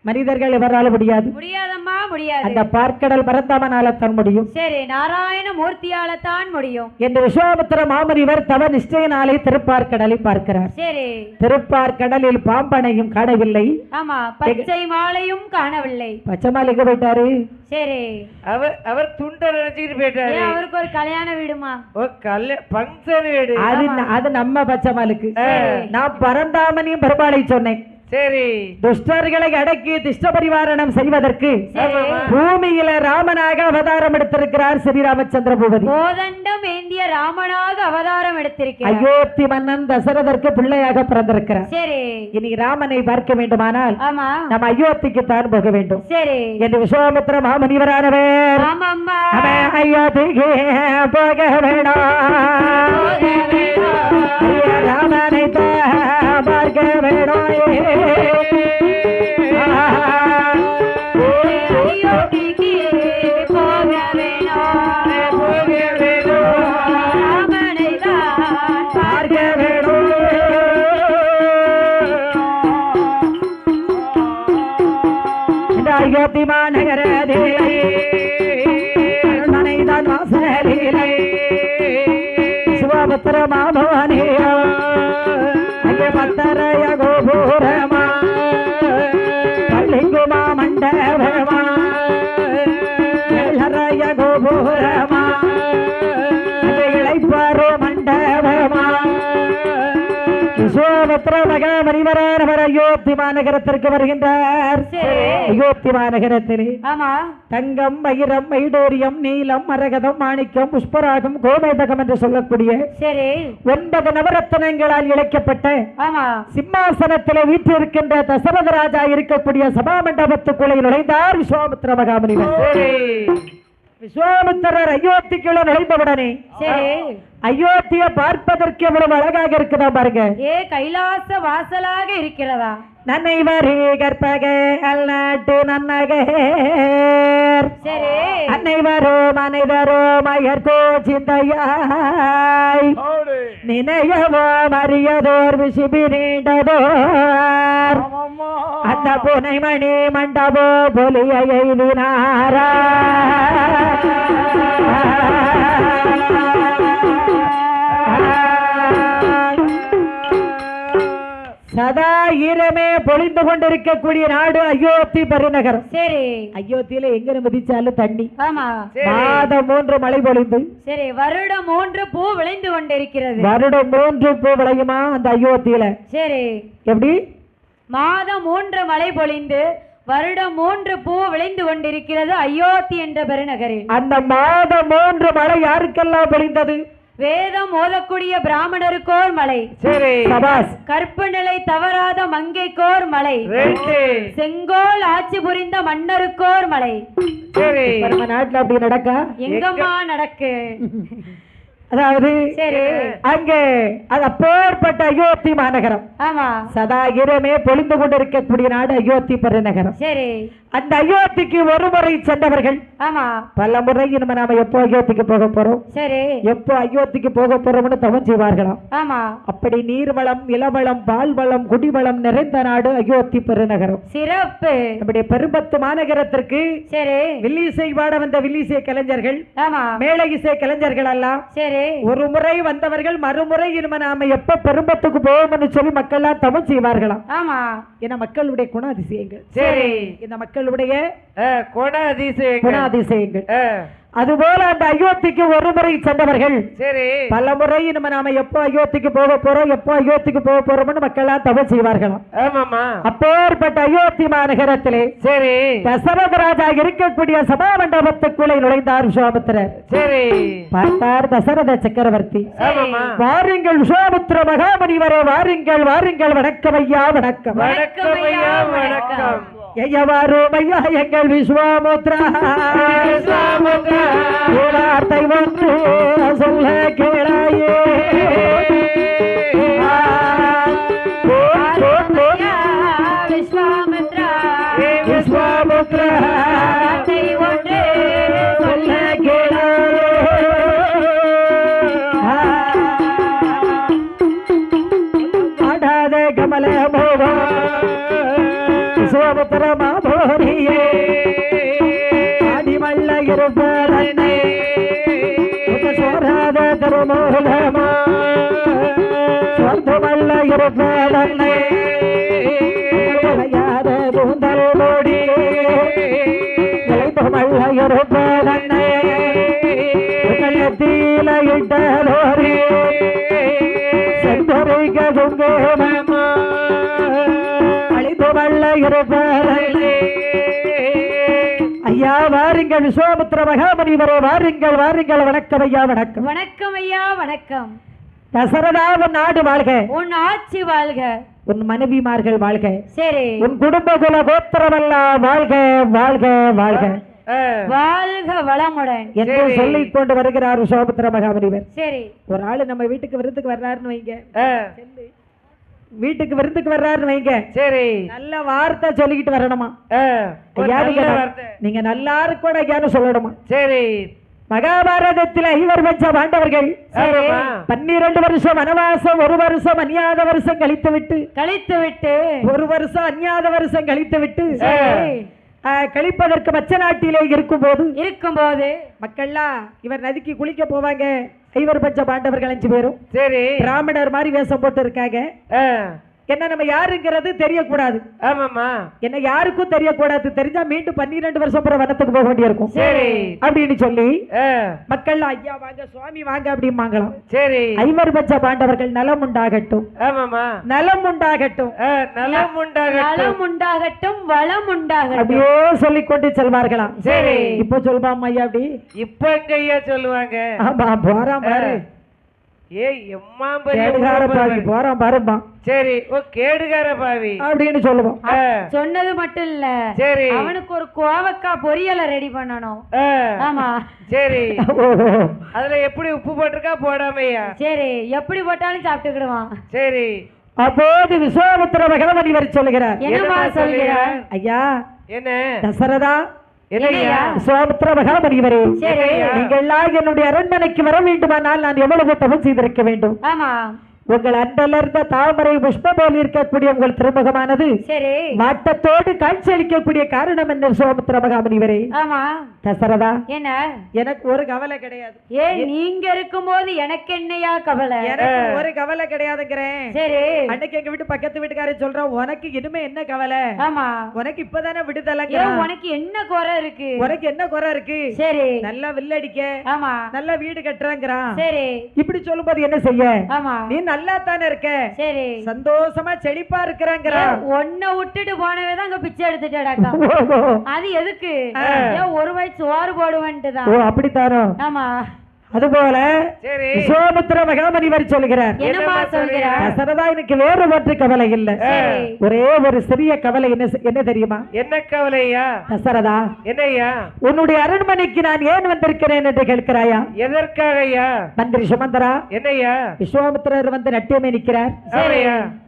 மனிதர்கள் எவரால முடியாது முடியாதம்மா முடியாது அந்த பார்க்கடல் பரந்தாமனால தான் முடியும் சரி நாராயண மூர்த்தியால தான் முடியும் என்று விஸ்வாமித்திர மாமுனிவர் தவ நிஷ்டையினாலே திருப்பார்க்கடலை பார்க்கிறார் சரி திருப்பார்க்கடலில் பாம்பனையும் காணவில்லை ஆமா பச்சை மாலையும் காணவில்லை பச்சை மாலைக்கு போயிட்டாரு சரி அவர் துண்டை நினைச்சுக்கிட்டு போயிட்டாரு ஏன் அவருக்கு ஒரு கல்யாண வீடுமா ஓ பங்கன் வீடு அது நம்ம பச்சை மாலுக்கு நான் பரந்தாமனையும் பெருமாளை சொன்னேன் சரி துஷ்டர்களை அடக்கி திஷ்ட பரிவாரணம் செய்வதற்கு பூமியில ராமனாக அவதாரம் எடுத்திருக்கிறார் ஸ்ரீராமச்சந்திர பூபதி கோதண்டம் ஏந்திய ராமனாக அவதாரம் எடுத்திருக்கிறார் அயோத்தி மன்னன் தசரதற்கு பிள்ளையாக பிறந்திருக்கிறார் சரி இனி ராமனை பார்க்க வேண்டுமானால் ஆமா நம்ம அயோத்திக்கு தான் போக வேண்டும் சரி என்று விஸ்வாமித்திர மாமுனிவரானவர் ஆமாம்மா அயோத்திக்கு போக வேண்டாம் ராமனை பார்க்க வேணும் அயோத்திக்கு போக வேணும் ராமனை தான் பார்க்க வேணும் இந்த அயோத்தி மாநகரத்திலே அரண்மனைதான் வாசலிலே விஸ்வாமித்திர மாமுனியோ அங்கே பத்தரைய கோபுரமா பள்ளிங்குமா மண்டபமா எல்லறைய கோபுரமா அங்கே இளைப்பாறு மண்டபமா விஸ்வாமித்திர மகாமுனிவரானவர் அயோத்தி மாநகரத்திற்கு வருகின்றார் அயோத்தி மாநகரத்திலே ஆமா தங்கம் வைரம் வைடூரியம் நீலம் மரகதம் மாணிக்கம் புஷ்பராகம் கோமேதகம் என்று சொல்லக்கூடிய சரி 9 நவரத்னங்களால் இழைக்கப்பட்ட ஆமா சிம்மாசனத்தில் வீற்றிருக்கின்ற தசரத ராஜா இருக்கக்கூடிய சபா மண்டபத்துக்குள்ளே நுழைந்தார் விஸ்வாமித்திர மகாமுனிவர் விஸ்வாமித்திரர் அயோத்திக்குள்ள நுழைந்தவுடனே சரி அயோத்தியை பார்ப்பதற்கு எவ்வளவு அழகாக இருக்குதா பாருங்க ஏ கைலாச வாசலாக இருக்கிறதா நன்னைவரே கற்பக அல்நாட்டு நன்னகர் சரி அன்னைவரோ மனைவரோ மயர்கோ சிந்தையாய் நினையவோ மறியதோர் விசிபி நீண்டதோர் அந்த புனைமணி மண்டபோ பொலியை எய்தினாரா சதா ஈரமே பொழிந்து கொண்டிருக்கக்கூடிய நாடு அயோத்தி பெருநகரம் சரி அயோத்தியில எங்க மிதிச்சாலும் தண்ணி ஆமா மாதம் 3 மழை பொழிந்து சரி வருடம் 3 பூ விளைந்து கொண்டிருக்கிறது வருடம் 3 பூ விளையுமா அந்த அயோத்தியில சரி எப்படி மாதம் 3 மழை பொழிந்து வருடம் 3 பூ விளைந்து கொண்டிருக்கிறது அயோத்தி என்ற பெருநகரில் அந்த மாதம் 3 மழை யாருக்கெல்லாம் பொழிந்தது வேதம் ஓதக்கூடிய பிராமணருக்கோர் மலை சரி சபாஸ் கற்பு நிலை தவறாத மங்கைக்கோர் மலை செங்கோல் ஆட்சி புரிந்த மன்னருக்கோர் மலை சரி நம்ம நாட்டுல அப்படி நடக்கா எங்கம்மா நடக்கு அதாவது சரி அங்கே அது அப்பேற்பட்ட அயோத்தி மாநகரம் ஆமா சதா இரமே பொழிந்து கொண்டிருக்கக்கூடிய நாடு அயோத்தி பெருநகரம் சரி அந்த அயோத்திக்கு ஒரு முறை சென்றவர்கள் ஆமா பல முறை நம்ம நாம எப்போ அயோத்திக்கு போக போறோம் சரி எப்போ அயோத்திக்கு போக போறோம்னு தவம் செய்வார்களாம் ஆமா அப்படி நீர்வளம் இளவளம் பால்வளம் குடிவளம் நிறைந்த நாடு அயோத்தி பெருநகரம் சிறப்பு நம்முடைய பெரும்பத்து மாநகரத்திற்கு சரி வில்லிசை பாட வந்த வில்லிசை கலைஞர்கள் ஆமா மேள இசை கலைஞர்கள் எல்லாம் சரி ஒரு முறை வந்தவர்கள் மறுமுறை இனிமே நாம எப்ப பெரும்பத்துக்கு போவோம்னு சொல்லி மக்கள் எல்லாம் தவம் செய்வார்களாம் ஆமா என மக்களுடைய குணாதிசயங்கள் சரி இந்த மக்களுடைய குணாதிசயங்கள் குணாதிசயங்கள் அதுபோல அந்த அயோத்திக்கு ஒரு முறை சென்றவர்கள் சரி பல முறை நாம எப்போ அயோத்திக்கு போக போறோம் எப்போ அயோத்திக்கு போக போறோம்னு மக்கள் எல்லாம் தவம் செய்வார்களாம். ஆமாமா அப்பேற்பட்ட அயோத்தி மாநகரத்திலே சரி தசரத ராஜா இருக்கக்கூடிய சபா மண்டபத்துக்குள்ளே நுழைந்தார் விஸ்வாமித்திரர். சரி பார்த்தார் தசரத சக்கரவர்த்தி. ஆமாமா வாருங்கள் விஸ்வாமித்திர மகாமுனிவரே, வாருங்கள் வாருங்கள், வணக்கம் ஐயா வணக்கம். வணக்கம் ஐயா வணக்கம். ஐயவாரோ ஐயா எங்கள் விஸ்வாமித்ரா வார்த்தை வந்து சொல்ல கேளாயே. விஸ்வாமித்ரா விஸ்வாமித்ரா ஒன்றே சொல்ல கேளாயே. ஆடாத கமல மோகா விஸ்வாமித்திர மாபோரியே அடிமல்ல இருப்பதனை சோராத திருமூலமா சொர்க்கமல்ல இருப்பதனை விளையாத கூந்தல் மூடி விளைப்பமல்ல இருப்பதனை கள்ளத்தீல இட்டதோரி செந்தொரைக குங்குமமா அழிப்பமல்ல இருப்பதனை. ஐயா வாருங்கள் விஸ்வாமித்திர மகாமுனிவரே, வாருங்கள் வாருங்கள், வணக்கம் ஐயா வணக்கம். வணக்கம் ஐயா வணக்கம். தசரதா உன் நாடு வாழ்க, உன் ஆட்சி வாழ்க, உன் மனைவிமார்கள் வாழ்க, சரி உன் குடும்ப குல கோத்திரமெல்லாம் வாழ்க வாழ்க வாழ்க, வாழ்க வளமுடன் என்று சொல்லிக் கொண்டு வருகிறார் விஸ்வாமித்திர மகாமுனிவர். சரி ஒரு ஆளு நம்ம வீட்டுக்கு விருந்துக்கு வர்றாருன்னு வைங்க, வீட்டுக்கு விருந்துக்கு வர்றாருன்னு வைங்க, சரி நல்ல வார்த்தை சொல்லிக்கிட்டு வரணுமா. ஐயா நீங்க நல்லா இருக்கோட ஐயான்னு சொல்லணுமா. சரி மகாபாரதத்தில் 5 பஞ்ச பாண்டவர்கள் 12 வருஷம் வனவாசம், 1 வருஷம் அந்நியாத வருஷம் கழித்து விட்டு 1 வருஷம் அந்நியாத வருஷம் கழித்து விட்டு கழிப்பதற்கு மச்ச நாட்டிலே இருக்கும்போது மக்கள்லாம் இவர் நதிக்கு குளிக்க போவாங்க. 5 பஞ்ச பாண்டவர்கள் 5 பேரும் சரி பிராமணர் மாதிரி வேஷம் போட்டு இருக்காங்க. என்ன நம்ம யாருங்கிறது தெரியக்கூடாது. ஆமாமா என்ன யாருக்கும் தெரியக்கூடாது. தெரிஞ்சா மீண்டும் 12 வருஷம் அப்புறம் வனத்துக்கு போக வேண்டியிருக்கும். சரி அப்படின்னு சொல்லி மக்கள் ஐயா வாங்க சுவாமி வாங்க அப்படிமாங்களாம். சரி 5 பஞ்ச பாண்டவர்கள் நலம் உண்டாகட்டும், ஆமாமா நலம் உண்டாகட்டும், நலம் உண்டாகட்டும், நலம் உண்டாகட்டும், வளம் உண்டாகட்டும் அப்படியே சொல்லிக் கொண்டு செல்வார்களாம். சரி இப்போ சொல்வாம் ஐயா அப்படி இப்ப எங்க ஐயா சொல்லுவாங்க. ஆமா போறான் பாரு, ஏய் எம்மா கேடுகார பாவி போறான் பாருமா. சரி ஓ கேடுகார பாவி அப்படின்னு சொல்லுவோம். சொன்னது மட்டும் இல்ல, சரி அவனுக்கு ஒரு கோவக்காய் பொரியலை ரெடி பண்ணணும். ஆமா சரி அதுல எப்படி உப்பு போட்டிருக்கா போடாமையா? சரி எப்படி போட்டாலும் சாப்பிட்டுக்கிடுவான். சரி அப்போது விஸ்வாமித்திர மகாமுனிவர் சொல்லுகிறார். என்னமா சொல்லுகிறார்? ஐயா என்ன தசரதா என்னையா விஸ்வாமித்திர மகாமுனிவரே, நீங்கள் எல்லாம் என்னுடைய அரண்மனைக்கு வர வேண்டுமானால் நான் எவ்வளவு தவம் செய்திருக்க வேண்டும். ஆமா உங்கள் அண்டலர்ந்த தாமரை புஷ்பம் போல் இருக்கக்கூடிய உங்கள் திருமுகமானது வாட்டத்தோடு காட்சி அளிக்கக்கூடிய காரணம் என்ன விஸ்வாமித்திர மகாமுனிவரே? ஆமா தசரதா என்ன எனக்கு ஒரு கவலை கிடையாது. ஏன் நீங்க இருக்கும்போது எனக்கு என்னையா கவலை? எனக்கு ஒரு கவலை கிடையாதுங்கிறேன். சரி அன்னைக்கு எங்க வீட்டு பக்கத்து வீட்டுக்காரர் சொல்றான் உனக்கு இனிமே என்ன கவலை? ஆமா உனக்கு இப்பதானே விடுதலை. உனக்கு என்ன குறை இருக்கு? உனக்கு என்ன குறை இருக்கு? சரி நல்லா வில்லடிக்க, ஆமா நல்லா வீடு கட்டுறாங்கிறான். சரி இப்படி சொல்லும்போது என்ன செய்ய? ஆமா நீ நல்லா தானே இருக்க, சரி சந்தோஷமா செழிப்பா இருக்கிறாங்கிற. ஒன்ன விட்டுட்டு போனவேதான் அங்க பிச்சை எடுத்துட்டாடாக்கா. அது எதுக்கு? ஒரு வயசு சோறு போடுவேன்ட்டு தான். அப்படித்தானோ? ஆமா அதுபோல விஸ்வாமித்திர மகாமுனிவர் சொல்கிறார். என்னமா சொல்கிறார்? தசரதா எனக்கு வேறு ஒன்று கவலை இல்லை, ஒரே ஒரு சிறிய கவலை. என்ன தெரியுமா? என்ன கவலையா? தசரதா என்னையா உன்னுடைய அரண்மனைக்கு நான் ஏன் வந்திருக்கிறேன் என்று கேட்கிறாயா? எதற்காகயா? மந்திரி சுமந்தரா என்னையா விஸ்வாமித்திரர் வந்து நட்டியமே நிற்கிறார்.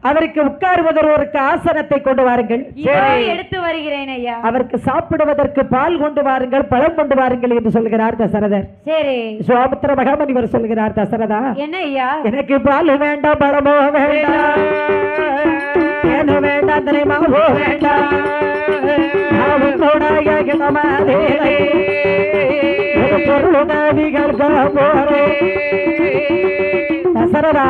அவருக்கு உட்காருவதற்கு ஆசனத்தை கொண்டு வாருங்கள். எடுத்து வருகிறேன் ஐயா. அவருக்கு சாப்பிடுவதற்கு பால் கொண்டு வாருங்கள், பழம் கொண்டு வாருங்கள் என்று சொல்கிறார் தசரதர். சரி விஸ்வாமித்திர மகாமுனிவர் சொல்கிறார். தசரதா என்ன ஐயா? எனக்கு பால் வேண்டாம், பழமோ வேண்டாம், ஏனோ வேண்டாம், தெரியுமாவோ வேண்டாம், பொருளுதவிகள் போரே. தசரதா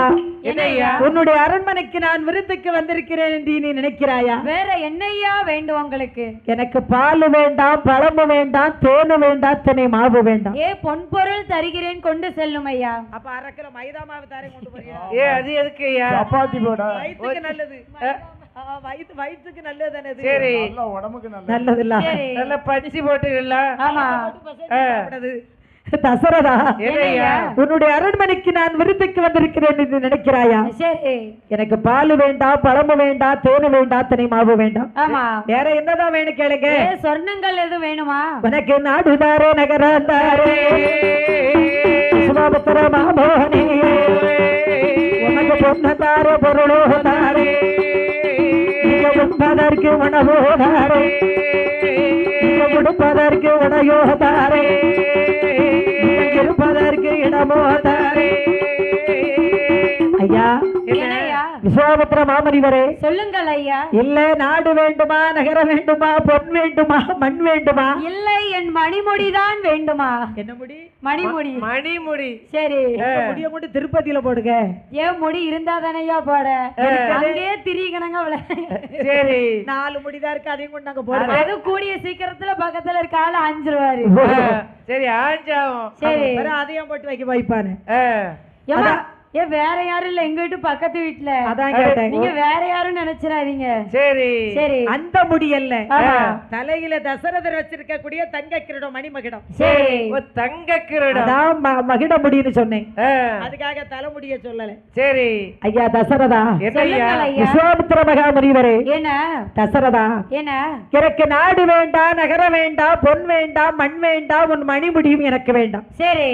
என்னய்யா? உன்னுடைய அரண்மனைக்கு நான் விருந்துக்கு வந்திருக்கிறேன் என்று நீ நினைக்கிறாயா? வேற என்னையா வேண்டும் உங்களுக்கு? எனக்கு பால் வேண்டாம், பழமும் வேண்டாம், தேனு வேண்டாம், தினை மாவு வேண்டாம். பொன்பொருள் தருகிறேன், கொண்டு செல்லும் ஐயா. அப்ப அரைக்கிற மைதா மாவு தாரே கொண்டு போறியா? அது எதுக்கு ஐயா? சப்பாத்தி போட வயிற்றுக்கு நல்லது. வயிற்றுக்கு நல்லது தானே இது? சரி, நல்லா உடம்புக்கு நல்லது. நல்லது இல்ல. சரி. நல்ல பச்சி போட்டுக்கலாம். ஆமா. தசரதா, என்னய்யா? உன்னுடைய அரண்மனைக்கு நான் விருந்துக்கு வந்திருக்கிறேன் என்று நினைக்கிறாயா? சரி. எனக்கு பால் வேண்டாம், பழமும் வேண்டாம், தேனு வேண்டாம், தினை மாவு வேண்டாம். ஆமா. வேற என்னதான் வேணும் கேளுங்க. சொர்ணங்கள் எதுவும் வேணுமா? உனக்கு நாடுதாரே நகரந்தாரே சுபாபத்திர மாமோனி, உனக்கு பொன்னதார பொருளோதாரே, நீங்க உண்பதற்கு உணவோதாரே, நீங்க உடுப்பதற்கு உடையோதாரே, நீங்க இருப்பதற்கு இடமோதாரே. ஐயா, என்னய்யா? விஸ்வாமித்திர மாமனிவரே, சொல்லுங்கள் ஐயா. இல்ல நாடு வேண்டுமா, நகரம் வேண்டுமா, பொன் வேண்டுமா, மண் வேண்டுமா? இல்லை, என் மணிமுடிதான் வேண்டுமா? என்ன முடி? மணிமுடி. மணிமுடி. சரி. முடிய மட்டும் திருப்பதியில போடுங்க. ஏன் முடி இருந்தா தானையா போட? அங்கேயே திரிக்கணுங்க அவளை. சரி, 4 முடிதான் இருக்கு, அதையும் கொண்டு நாங்க போடுவோம். அது கூடிய சீக்கிரத்துல பக்கத்துல இருக்க ஆளு அஞ்சிருவாரு. சரி, ஆஞ்சாவும். சரி. அதையும் போட்டு வைக்க வைப்பானு. ஏம்மா, ஏன் வேற யாரும் இல்ல, எங்க வீட்டு பக்கத்து வீட்டுல. அதான் கேட்டேன். நீங்க வேற யாரும் நினைச்சிடாதீங்க. சரி சரி. அந்த முடி அல்ல, ஆமா. தலையில தசரதர் வச்சிருக்க கூடிய தங்க கிரீடம், மணிமகுடம். சரி. தங்க கிரீடம். அதான் மகிட முடின்னு சொன்னேன். ஆ, அதுக்காக தலைமுடிய சொல்லல. சரி. ஐயா தசரதா, என்னய்யா? சொல்லுங்கள் ஐயா. விஸ்வாமித்திர மகாமுனிவரே, என்ன? தசரதா, என்ன? எனக்கு நாடு வேண்டாம், நகரம் வேண்டாம், பொன் வேண்டாம், மண் வேண்டாம், உன் மணிமுடியும் எனக்கு வேண்டாம். சரி.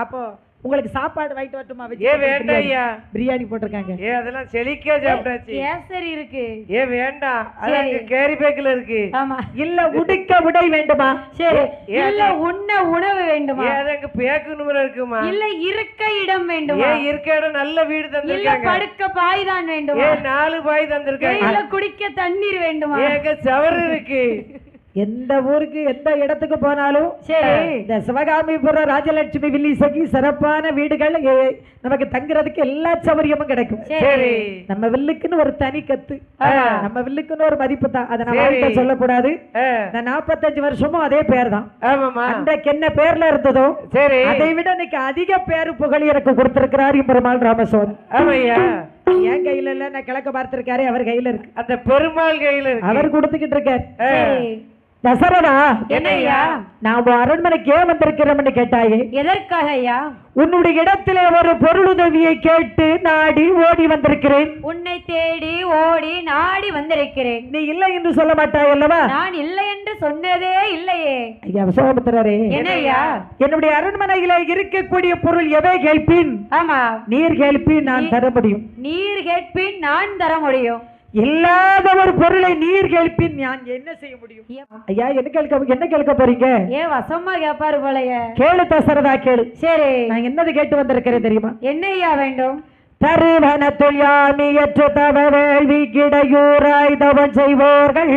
அப்போ உங்களுக்கு சாப்பாடு வாங்கிட்டு வரட்டுமா? ஏன் வேண்டாம் ஐயா? பிரியாணி போட்டிருக்காங்க. அதெல்லாம் செழிக்கா சாப்பிட்டாச்சு. கேசரி இருக்கு. வேண்டாம், அது சரி. அங்க கேரி பேக்ல இருக்கு. ஆமா. இல்ல உடுக்க உடை வேண்டுமா? சரி. ஏன் இல்ல உண்ண உணவு வேண்டுமா? அது அங்க பேக்கு நுமரம் இருக்குமா? இல்ல இருக்க இடம் வேண்டுமா? இருக்க இடம் நல்ல வீடு இல்ல தந்திருக்காங்க. படுக்க பாய் தான் வேண்டுமா? 4 பாய் தந்திருக்காங்க. இல்ல குடிக்க தண்ணீர் வேண்டுமா? அங்க சவறு இருக்கு. எந்த ஊருக்கு எந்த இடத்துக்கு போனாலும் சரி. இந்த சிவகாமிபுரம் ராஜலட்சுமி வில்லிசகி சிறப்பான வீடுகள் நமக்கு தங்குறதுக்கு எல்லா சௌகரியமும் கிடைக்கும். சரி. நம்ம வில்லுக்குன்னு ஒரு தனி கத்து, நம்ம வில்லுக்குன்னு ஒரு மதிப்பு தான். அதை நம்ம சரி. கிட்ட சொல்லக்கூடாது. ஆ, நான் 45 வருஷமும் அதே பேர் தான். ஆமாமா. அன்றைக்கு என்ன பேர்ல இருந்ததோ சரி. அதை விட இன்னைக்கு அதிக பேரு புகழ் எனக்கு கொடுத்திருக்கிறார் பெருமாள் ராமசுவாமி. ஆமையா, என் கையில இல்ல, நான் கிழக்க பார்த்திருக்காரு, அவர் கையில இருக்கு. அந்த பெருமாள் கையில இருக்கு. அவர் கொடுத்துக்கிட்டு இருக்கார். சரி. தசரதா, என்னய்யா? நான் உன் அரண்மனைக்கு ஏன் வந்திருக்கிறோம்னு கேட்டாயே, எதற்காக ஐயா? உன்னுடைய இடத்திலே ஒரு பொருளுதவியை கேட்டு நாடி ஓடி வந்திருக்கிறேன். உன்னை தேடி ஓடி நாடி வந்திருக்கிறேன். நீ இல்லை என்று சொல்ல மாட்டாய் அல்லவா? நான் இல்லை என்று சொன்னதே இல்லையே. ஐயா விஸ்வாமித்திரரே, என்னய்யா? என்னுடைய அரண்மனையில இருக்கக்கூடிய பொருள் எவை கேட்பின்? ஆமா. நீர் கேட்பின், நான் தர முடியும். நீர் கேட்பின், நான் தர முடியும். இல்லாத ஒரு பொருளை நீர் கேட்பின், நான் என்ன செய்ய முடியும்? ஐயா என்ன கேட்க போறீங்க? ஏன் வசமா கேப்பாரு போலயே. கேளு தசரதா, கேளு. சரி. நான் என்னது கேட்டு வந்திருக்கிறேன் தெரியுமா? என்னய்யா வேண்டும்? தருவனத்துள் யாமியற்று தவ வேள்வி கிடையூராய் தவம் செய்வோர்கள்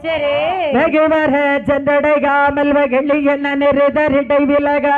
சரி. வெகுவர சென்றடையாமல் வகிழி என்ன நெருதரிடை விலக